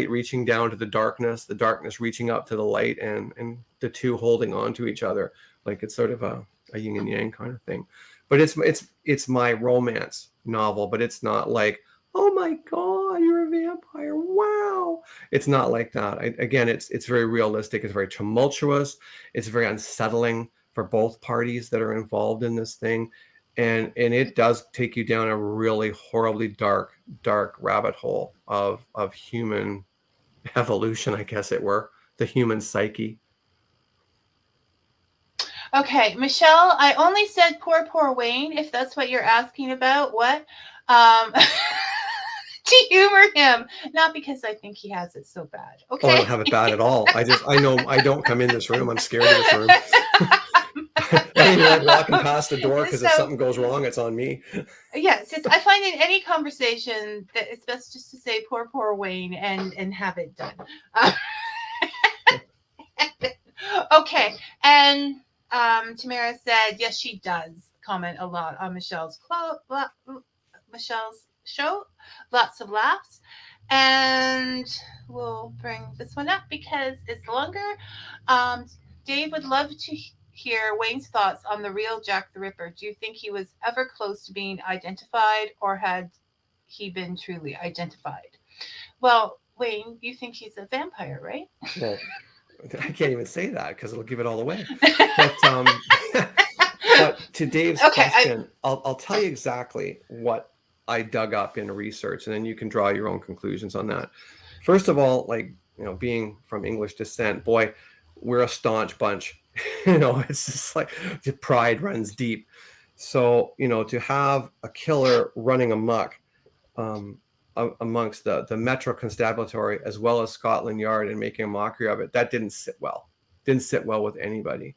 Speaker 3: reaching down to the darkness reaching up to the light, and the two holding on to each other. Like it's sort of a yin and yang kind of thing. But it's my romance novel, but it's not like, oh my God, you're a vampire. Wow. It's not like that. Again, it's very realistic. It's very tumultuous. It's very unsettling for both parties that are involved in this thing. And it does take you down a really horribly dark rabbit hole of human evolution, I guess it were, the human psyche.
Speaker 2: Okay, Michelle, I only said poor Wayne, if that's what you're asking about. What? To humor him, not because I think he has it so bad. Okay.
Speaker 3: Oh, I don't have it bad at all. I know I don't come in this room. I'm scared of this room. I don't even like walking past the door, because if something goes wrong, it's on me.
Speaker 2: Yes, I find in any conversation that it's best just to say poor Wayne and have it done. Okay, and Tamara said yes, she does comment a lot on Michelle's show. Lots of laughs, and we'll bring this one up because it's longer. Dave would love to hear Wayne's thoughts on the real Jack the Ripper. Do you think he was ever close to being identified, or had he been truly identified? Well, Wayne, you think he's a vampire, right?
Speaker 3: Well, I can't even say that because it'll give it all away. But, but to Dave's question, I'll tell you exactly what I dug up in research, and then you can draw your own conclusions on that. First of all, being from English descent, boy, we're a staunch bunch. It's just like the pride runs deep. So, to have a killer running amok amongst the Metro Constabulary as well as Scotland Yard and making a mockery of it, that didn't sit well. Didn't sit well with anybody.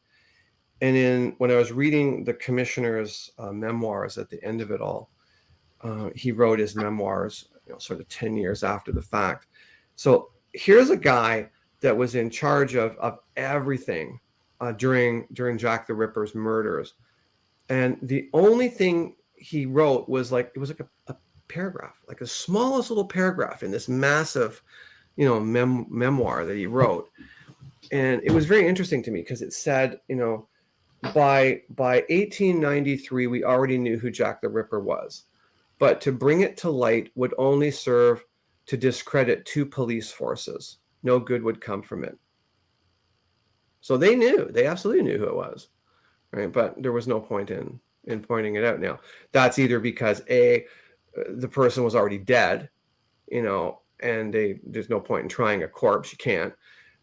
Speaker 3: And when I was reading the commissioner's memoirs at the end of it all, he wrote his memoirs, sort of 10 years after the fact. So here's a guy that was in charge of everything during Jack the Ripper's murders. And the only thing he wrote was a paragraph, like the smallest little paragraph in this massive, memoir that he wrote. And it was very interesting to me because it said, by 1893, we already knew who Jack the Ripper was. But to bring it to light would only serve to discredit two police forces. No good would come from it. So they absolutely knew who it was, right? But there was no point in pointing it out. Now, that's either because the person was already dead, and there's no point in trying a corpse. You can't.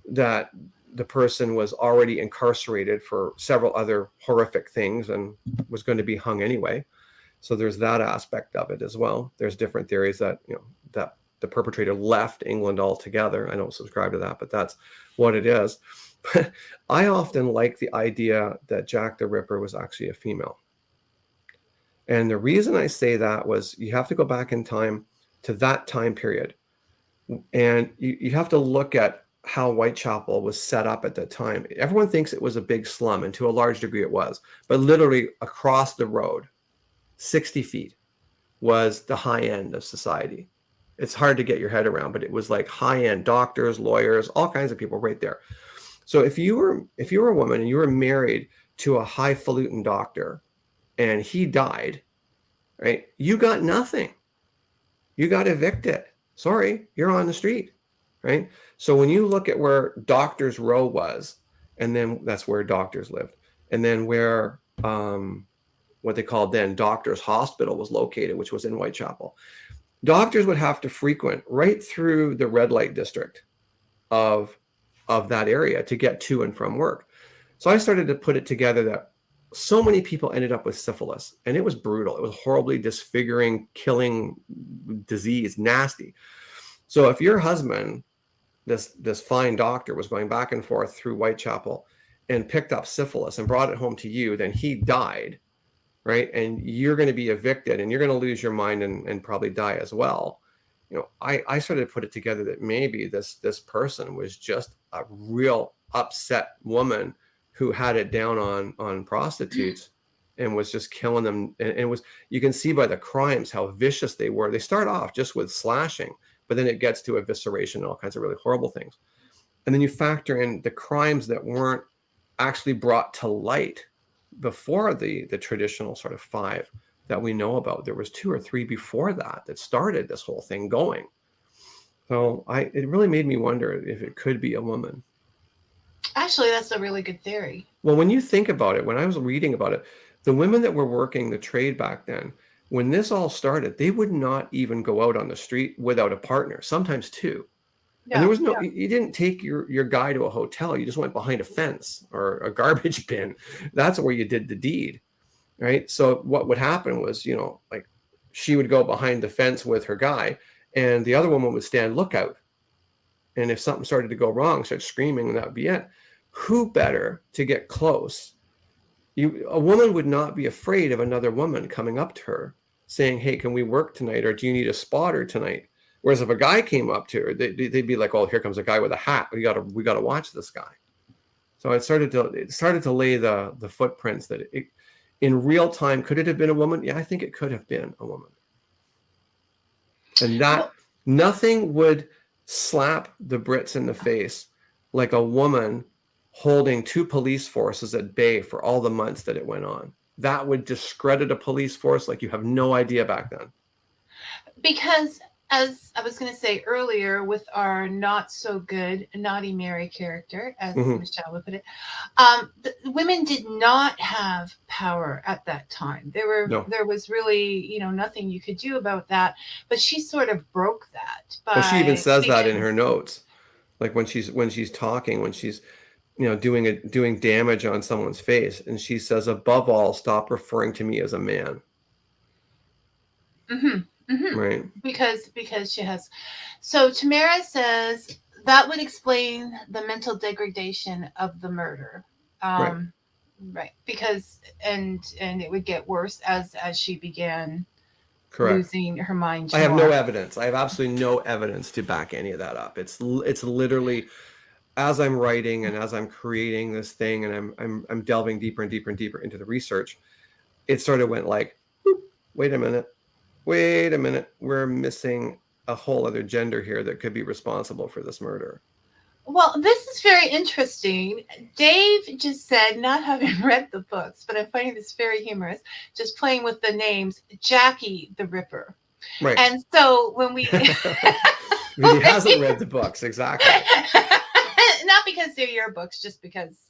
Speaker 3: That the person was already incarcerated for several other horrific things and was going to be hung anyway. So there's that aspect of it as well. There's different theories that, that the perpetrator left England altogether. I don't subscribe to that, but that's what it is. But I often like the idea that Jack the Ripper was actually a female. And the reason I say that was you have to go back in time to that time period. And you have to look at how Whitechapel was set up at that time. Everyone thinks it was a big slum, and to a large degree it was. But literally across the road, 60 feet, was the high end of society. It's hard to get your head around, but it was like high end doctors, lawyers, all kinds of people right there. So if you were a woman and you were married to a highfalutin doctor and he died, right, you got nothing. You got evicted. Sorry, you're on the street, right? So when you look at where Doctors Row was, and then that's where doctors lived, and then where what they called then Doctors Hospital was located, which was in Whitechapel, doctors would have to frequent right through the red light district of that area to get to and from work. So I started to put it together that so many people ended up with syphilis, and it was brutal. It was horribly disfiguring, killing disease, nasty. So if your husband, this fine doctor, was going back and forth through Whitechapel and picked up syphilis and brought it home to you, then he died, right? And you're going to be evicted and you're going to lose your mind and probably die as well. I started to put it together that maybe this person was just a real upset woman who had it down on prostitutes and was just killing them. And it was, you can see by the crimes how vicious they were. They start off just with slashing, but then it gets to evisceration and all kinds of really horrible things. And then you factor in the crimes that weren't actually brought to light before the traditional sort of 5 that we know about. There was 2 or 3 before that started this whole thing going. So it really made me wonder if it could be a woman.
Speaker 2: Actually, that's a really good theory.
Speaker 3: Well, when you think about it, when I was reading about it, the women that were working the trade back then, when this all started, they would not even go out on the street without a partner, sometimes 2. And there was no, you didn't take your guy to a hotel. You just went behind a fence or a garbage bin. That's where you did the deed, right? So what would happen was, like she would go behind the fence with her guy and the other woman would stand lookout. And if something started to go wrong, start screaming, and that would be it. Who better to get close? A woman would not be afraid of another woman coming up to her saying, hey, can we work tonight? Or do you need a spotter tonight? Whereas if a guy came up to her, they'd be like, "Oh, here comes a guy with a hat. We gotta watch this guy." So it started to lay the footprints that in real time, could it have been a woman? Yeah, I think it could have been a woman. And that nothing would slap the Brits in the face like a woman holding 2 police forces at bay for all the months that it went on. That would discredit a police force like you have no idea back then.
Speaker 2: Because as I was going to say earlier, with our not so good Naughty Mary character, as Michelle would put it, the women did not have power at that time. There was really, nothing you could do about that. But she sort of broke that.
Speaker 3: Well, she even says that in her notes, like when she's talking, when she's doing damage on someone's face, and she says, above all, stop referring to me as a man. Right.
Speaker 2: Because she has. So Tamara says that would explain the mental degradation of the murder. Right. Because and it would get worse as she began losing her mind.
Speaker 3: I have no evidence. I have absolutely no evidence to back any of that up. It's literally, as I'm writing and as I'm creating this thing and I'm delving deeper and deeper and deeper into the research, it sort of went like, wait a minute, we're missing a whole other gender here that could be responsible for this murder.
Speaker 2: Well, this is very interesting. Dave just said, not having read the books, but I'm finding this very humorous, just playing with the names, Jackie the Ripper.
Speaker 3: Right.
Speaker 2: And so when we...
Speaker 3: He hasn't read the books, exactly.
Speaker 2: Not because they're your books, just because,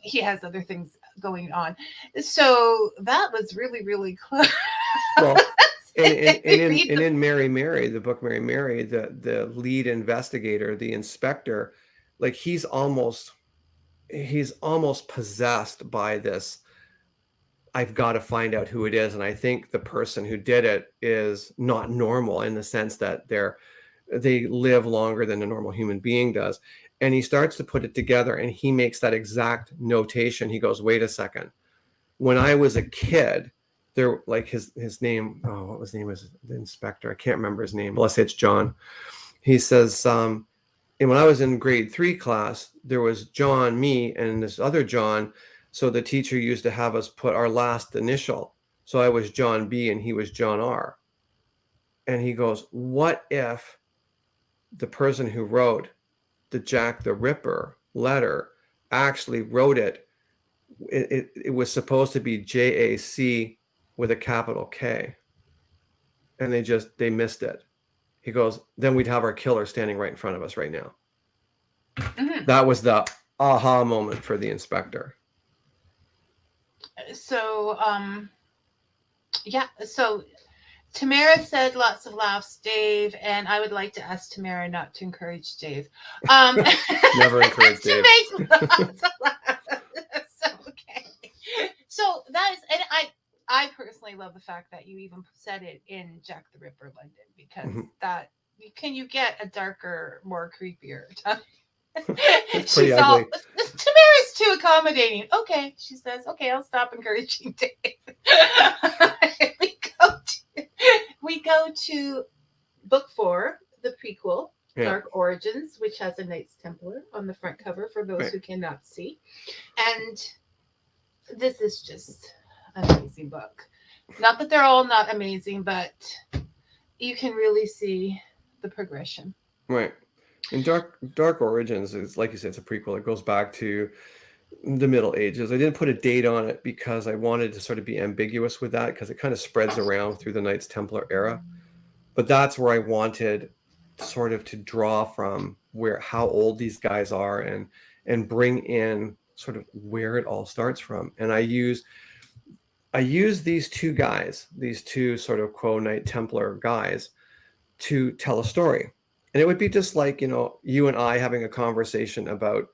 Speaker 2: he has other things going on. So that was really, really close.
Speaker 3: Well, and in Mary, the book Mary, the lead investigator, the inspector, like he's almost possessed by this. I've got to find out who it is, and I think the person who did it is not normal in the sense that they live longer than a normal human being does. And he starts to put it together, and he makes that exact notation. He goes, wait a second. When I was a kid, there, like his name, what was the name of the inspector? I can't remember his name. Let's say it's John. He says, and when I was in grade 3 class, there was John, me, and this other John. So the teacher used to have us put our last initial. So I was John B and he was John R. And he goes, what if the person who wrote the Jack the Ripper letter actually wrote it? It was supposed to be JAC with a capital K. And they missed it. He goes, then we'd have our killer standing right in front of us right now. That was the aha moment for the inspector.
Speaker 2: So, so Tamara said lots of laughs, Dave, and I would like to ask Tamara not to encourage Dave.
Speaker 3: Never encourage Dave.
Speaker 2: She makes lots of laughs. So, okay. So that is, and I personally love the fact that you even said it in Jack the Ripper London, because that you get a darker, more creepier time.
Speaker 3: It's pretty ugly.
Speaker 2: Tamara's too accommodating. Okay, she says. Okay, I'll stop encouraging Dave. we go to book 4, the prequel,
Speaker 3: Yeah.
Speaker 2: Dark Origins, which has a Knights Templar on the front cover for those
Speaker 3: Right.
Speaker 2: who cannot see. And this is just an amazing book. Not that they're all not amazing, but you can really see the progression.
Speaker 3: Right. And Dark Origins is, like you said, it's a prequel. It goes back to the Middle Ages. I didn't put a date on it because I wanted to sort of be ambiguous with that, because it kind of spreads around through the Knights Templar era. But that's where I wanted sort of to draw from, where how old these guys are, and bring in sort of where it all starts from. And I use these two guys, these two sort of quote Knight Templar guys, to tell a story. And it would be just like, you and I having a conversation about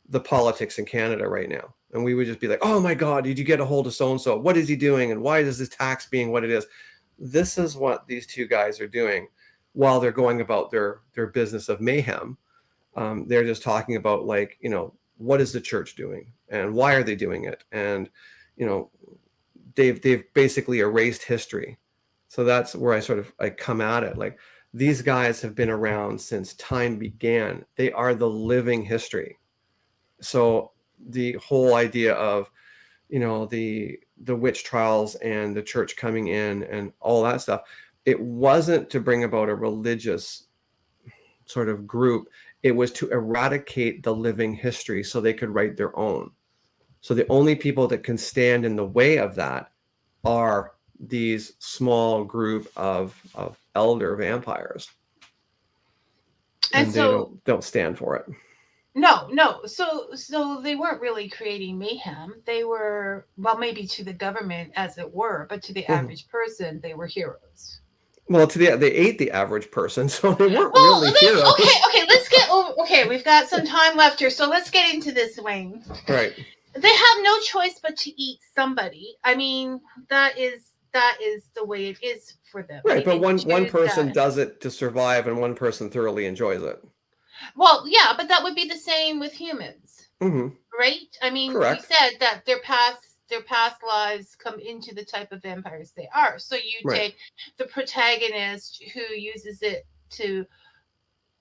Speaker 3: the politics in Canada right now. And we would just be like, oh my God, did you get a hold of so-and-so? What is he doing? And why is this tax being what it is? This is what these two guys are doing while they're going about their business of mayhem. They're just talking about, like, what is the church doing and why are they doing it? And, they've basically erased history. So that's where I come at it. Like, these guys have been around since time began. They are the living history. So the whole idea of, the witch trials and the church coming in and all that stuff, it wasn't to bring about a religious sort of group. It was to eradicate the living history so they could write their own. So the only people that can stand in the way of that are these small group of elder vampires, and
Speaker 2: so
Speaker 3: they don't stand for it.
Speaker 2: no. So they weren't really creating mayhem. They were, well, maybe to the government, as it were, but to the average person, they were heroes.
Speaker 3: Well, they ate the average person, so they weren't really heroes.
Speaker 2: Okay, let's get over. Okay, we've got some time left here, so let's get into this, Wayne.
Speaker 3: Right.
Speaker 2: They have no choice but to eat somebody. I mean, that is the way it is for them.
Speaker 3: Right, but one person does it to survive, and one person thoroughly enjoys it.
Speaker 2: Well, yeah, but that would be the same with humans,
Speaker 3: mm-hmm.
Speaker 2: right? I mean,
Speaker 3: Correct.
Speaker 2: You said that their past lives come into the type of vampires they are. So you take the protagonist who uses it to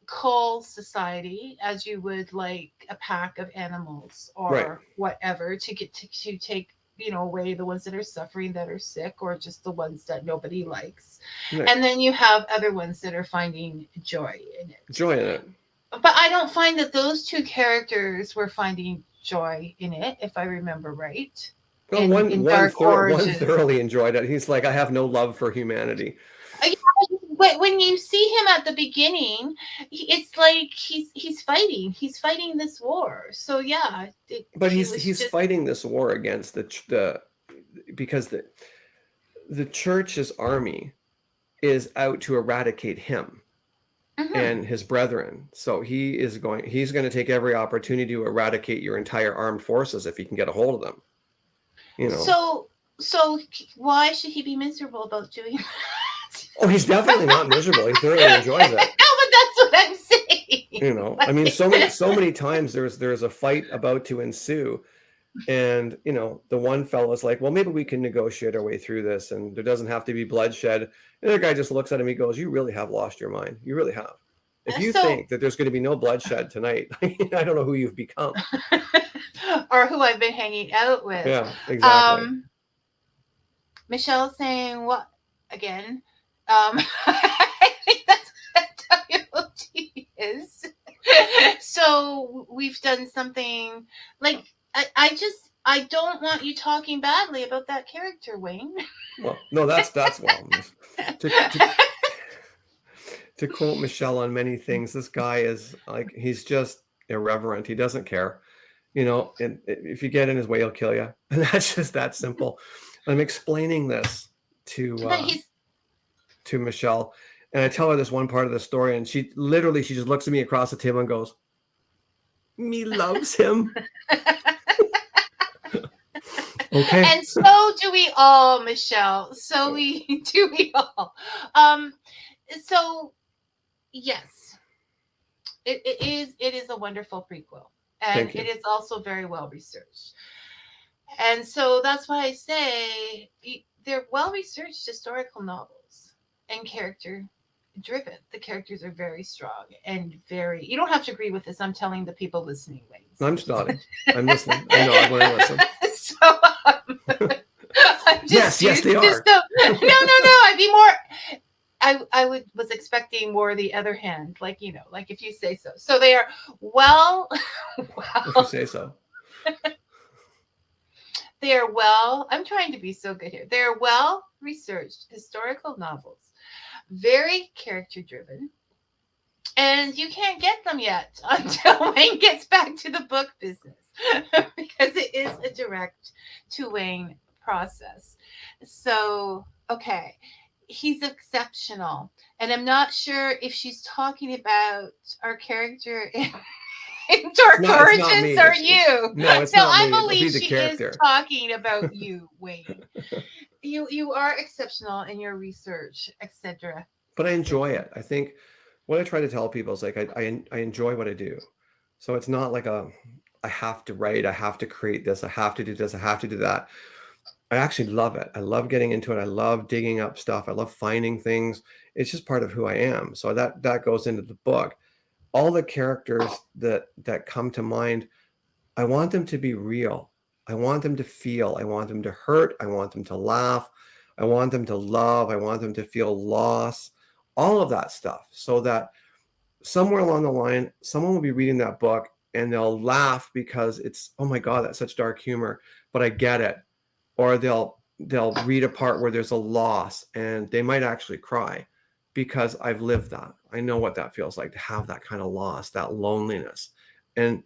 Speaker 2: cull society, as you would like a pack of animals or whatever, to get to take away the ones that are suffering, that are sick, or just the ones that nobody likes. And then you have other ones that are finding joy in it. But I don't find that those two characters were finding joy in it, if I remember right.
Speaker 3: Well, one thoroughly enjoyed it. He's like, I have no love for humanity.
Speaker 2: But when you see him at the beginning, it's like he's fighting this war. So yeah,
Speaker 3: but he's fighting this war against because the church's army is out to eradicate him and his brethren. So he's going to take every opportunity to eradicate your entire armed forces if he can get a hold of them.
Speaker 2: So why should he be miserable about doing that?
Speaker 3: Oh, he's definitely not miserable. He thoroughly enjoys it.
Speaker 2: No, but that's what I'm saying.
Speaker 3: I mean, so many times there's a fight about to ensue, and the one fellow's like, well, maybe we can negotiate our way through this, and there doesn't have to be bloodshed. And the other guy just looks at him. He goes, "You really have lost your mind. You really have. If you think that there's going to be no bloodshed tonight, I don't know who you've become,
Speaker 2: or who I've been hanging out with."
Speaker 3: Yeah, exactly.
Speaker 2: Michelle's saying what again? I think that's what WOT is. So we've done something like I don't want you talking badly about that character, Wayne.
Speaker 3: Well, no, that's well. To quote Michelle on many things, this guy is like, he's just irreverent. He doesn't care. And if you get in his way, he'll kill you. And that's just that simple. I'm explaining this to Michelle, and I tell her this one part of the story, and she just looks at me across the table and goes, "Me loves him." Okay.
Speaker 2: And so do we all, Michelle. So we all. So yes, it is a wonderful prequel, and it is also very well researched. And so that's why I say they're well researched historical novels and character driven. The characters are very strong and very. You don't have to agree with this. I'm telling the people listening, Wayne.
Speaker 3: No, I'm just nodding. I'm listening. I nod when I listen.
Speaker 2: So I'm just
Speaker 3: Yes, they are.
Speaker 2: no. I'd be more. I was expecting more the other hand, like like if you say so. So they are well.
Speaker 3: If you say so.
Speaker 2: They are well. I'm trying to be so good here. They are well researched historical novels, very character driven, and you can't get them yet until Wayne gets back to the book business because it is a direct to Wayne process. So, okay, he's exceptional. And I'm not sure if she's talking about our character in Dark Origins or you.
Speaker 3: No, it's not
Speaker 2: I
Speaker 3: me.
Speaker 2: believe
Speaker 3: It'll be the
Speaker 2: she
Speaker 3: character.
Speaker 2: is talking about you, Wayne. You are exceptional in your research, etc.
Speaker 3: But I enjoy it. I think what I try to tell people is like I enjoy what I do. So it's not like I have to write, I have to create this, I have to do this, I have to do that. I actually love it. I love getting into it. I love digging up stuff. I love finding things. It's just part of who I am. So that goes into the book. All the characters that come to mind, I want them to be real. I want them to feel. I want them to hurt. I want them to laugh. I want them to love. I want them to feel loss. All of that stuff. So that somewhere along the line, someone will be reading that book and they'll laugh because it's, oh my God, that's such dark humor, but I get it. Or they'll read a part where there's a loss and they might actually cry because I've lived that. I know what that feels like to have that kind of loss, that loneliness. And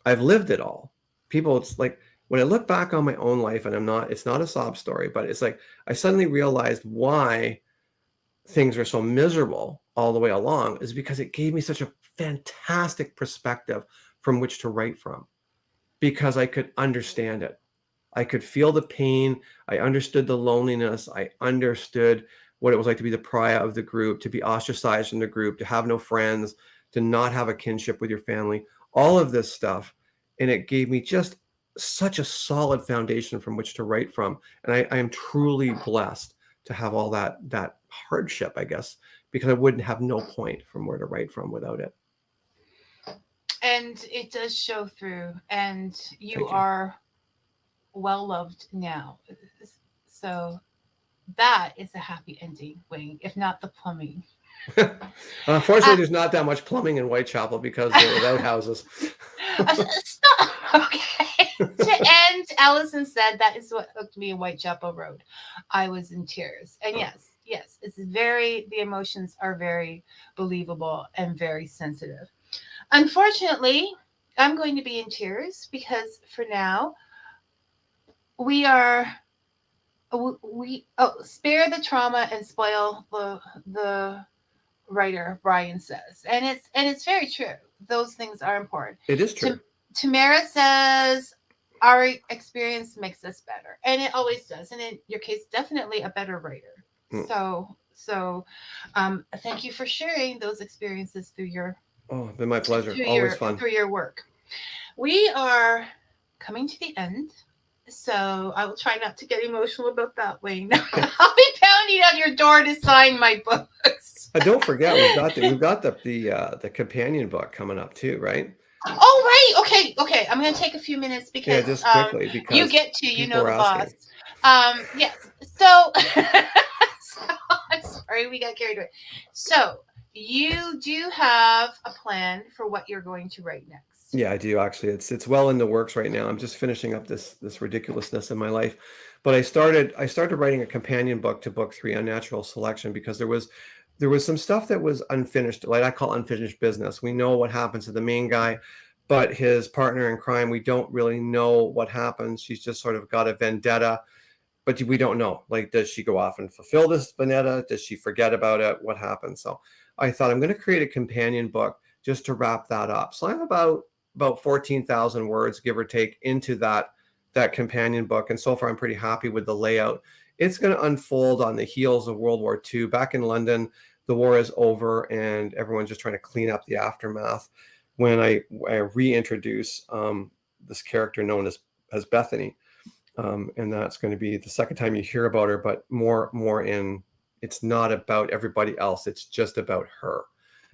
Speaker 3: I've lived it all. People, it's like when I look back on my own life, and it's not a sob story, but it's like I suddenly realized why things are so miserable all the way along is because it gave me such a fantastic perspective from which to write from, because I could understand it. I could feel the pain. I understood the loneliness. I understood what it was like to be the pariah of the group, to be ostracized from the group, to have no friends, to not have a kinship with your family, all of this stuff. And it gave me just such a solid foundation from which to write from. And I am truly blessed to have all that hardship, I guess, because I wouldn't have no point from where to write from without it.
Speaker 2: And it does show through, and you are well loved now. So that is a happy ending, Wayne, if not the plumbing.
Speaker 3: Unfortunately, there's not that much plumbing in Whitechapel because they're without houses.
Speaker 2: Stop. Okay. To end, Allison said that is what hooked me in Whitechapel Road. I was in tears. And yes, the emotions are very believable and very sensitive. Unfortunately, I'm going to be in tears because for now, we spare the trauma and spoil the writer, Brian says. And it's very true. Those things are important.
Speaker 3: It is true.
Speaker 2: Tamara says our experience makes us better. And it always does. And in your case, definitely a better writer. So thank you for sharing those experiences through your
Speaker 3: been my pleasure. Always fun.
Speaker 2: Through your work. We are coming to the end. So I will try not to get emotional about that, Wayne. I'll be pounding on your door to sign my books.
Speaker 3: Don't forget, we've got the companion book coming up too, right?
Speaker 2: Oh, right. Okay. I'm going to take a few minutes because
Speaker 3: just quickly because
Speaker 2: you get to, the boss. Yes. So, I'm sorry, we got carried away. So you do have a plan for what you're going to write next.
Speaker 3: Yeah, I do actually. It's well in the works right now. I'm just finishing up this ridiculousness in my life. But I started writing a companion book to book 3, Unnatural Selection, because there was some stuff that was unfinished, like I call unfinished business. We know what happens to the main guy, but his partner in crime, we don't really know what happens. She's just sort of got a vendetta, but we don't know. Like, does she go off and fulfill this vendetta? Does she forget about it? What happens? So I thought I'm going to create a companion book just to wrap that up. So I'm about 14,000 words, give or take, into that companion book. And so far, I'm pretty happy with the layout. It's going to unfold on the heels of World War II. Back in London, the war is over and everyone's just trying to clean up the aftermath. When I reintroduce this character known as Bethany, and that's going to be the second time you hear about her, but more in It's not about everybody else. It's just about her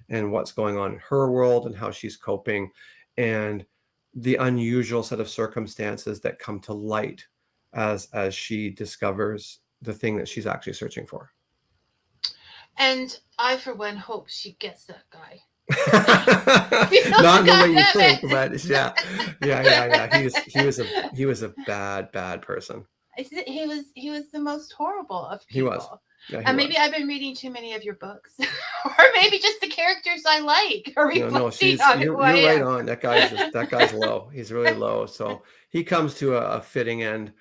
Speaker 3: and what's going on in her world and how she's coping and the unusual set of circumstances that come to light as she discovers the thing that she's actually searching for.
Speaker 2: And I, for one, hope she gets that guy.
Speaker 3: Not in the way you think, but yeah. He was a bad person.
Speaker 2: He was the most horrible of people.
Speaker 3: He was. Yeah,
Speaker 2: and maybe I've been reading too many of your books, or maybe just the characters I like are reflecting
Speaker 3: you're right on. That guy's low. He's really low. So he comes to a fitting end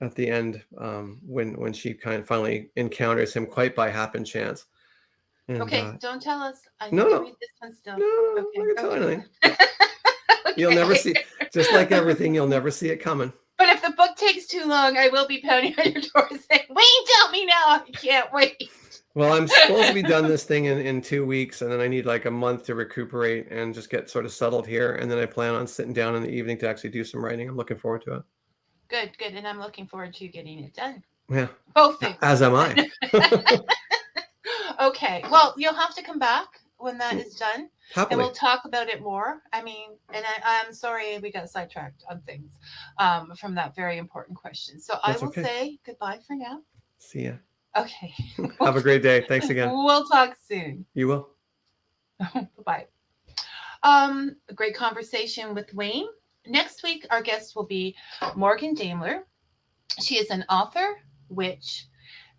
Speaker 3: at the end when she kind of finally encounters him quite by happen chance. And,
Speaker 2: okay, don't tell us. I
Speaker 3: need
Speaker 2: to read this one still.
Speaker 3: No,
Speaker 2: okay,
Speaker 3: I'm not gonna tell anything.
Speaker 2: Okay.
Speaker 3: You'll never see, just like everything, you'll never see it coming.
Speaker 2: But if the book takes too long, I will be pounding on your door saying, Wayne, tell me now. I can't wait.
Speaker 3: Well, I'm supposed to be done this thing in 2 weeks, and then I need like a month to recuperate and just get sort of settled here. And then I plan on sitting down in the evening to actually do some writing. I'm looking forward to it.
Speaker 2: Good. And I'm looking forward to getting it done.
Speaker 3: Yeah.
Speaker 2: Both things.
Speaker 3: As am I.
Speaker 2: Okay. Well, you'll have to come back when that is done.
Speaker 3: Happily.
Speaker 2: And we'll talk about it more. I mean, and I'm sorry we got sidetracked on things from that very important question. So That's I will say goodbye for now.
Speaker 3: See ya.
Speaker 2: Okay.
Speaker 3: Have a great day. Thanks again.
Speaker 2: We'll talk soon.
Speaker 3: You will.
Speaker 2: Bye-bye. A great conversation with Wayne. Next week, our guest will be Morgan Daimler. She is an author, witch.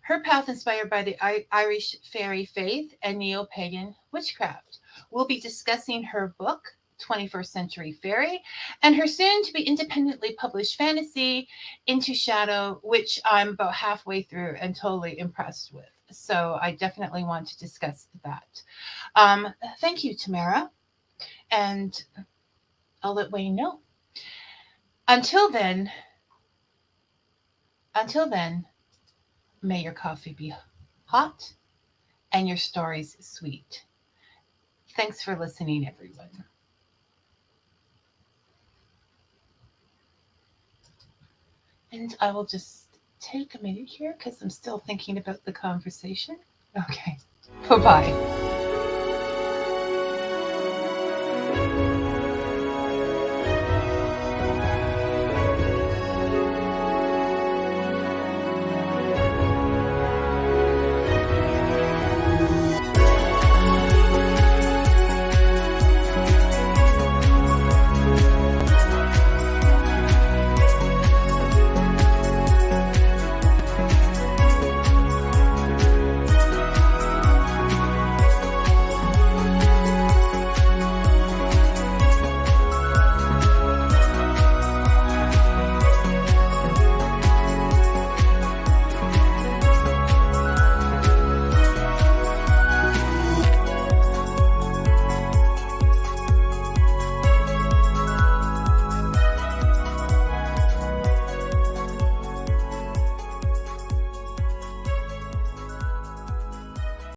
Speaker 2: Her path inspired by the Irish fairy faith and neo-pagan witchcraft. We'll be discussing her book, 21st Century Fairy, and her soon-to-be independently published fantasy, Into Shadow, which I'm about halfway through and totally impressed with. So I definitely want to discuss that. Thank you, Tamara. And I'll let Wayne know. Until then, may your coffee be hot and your stories sweet. Thanks for listening, everyone. And I will just take a minute here because I'm still thinking about the conversation. Okay. Bye-bye.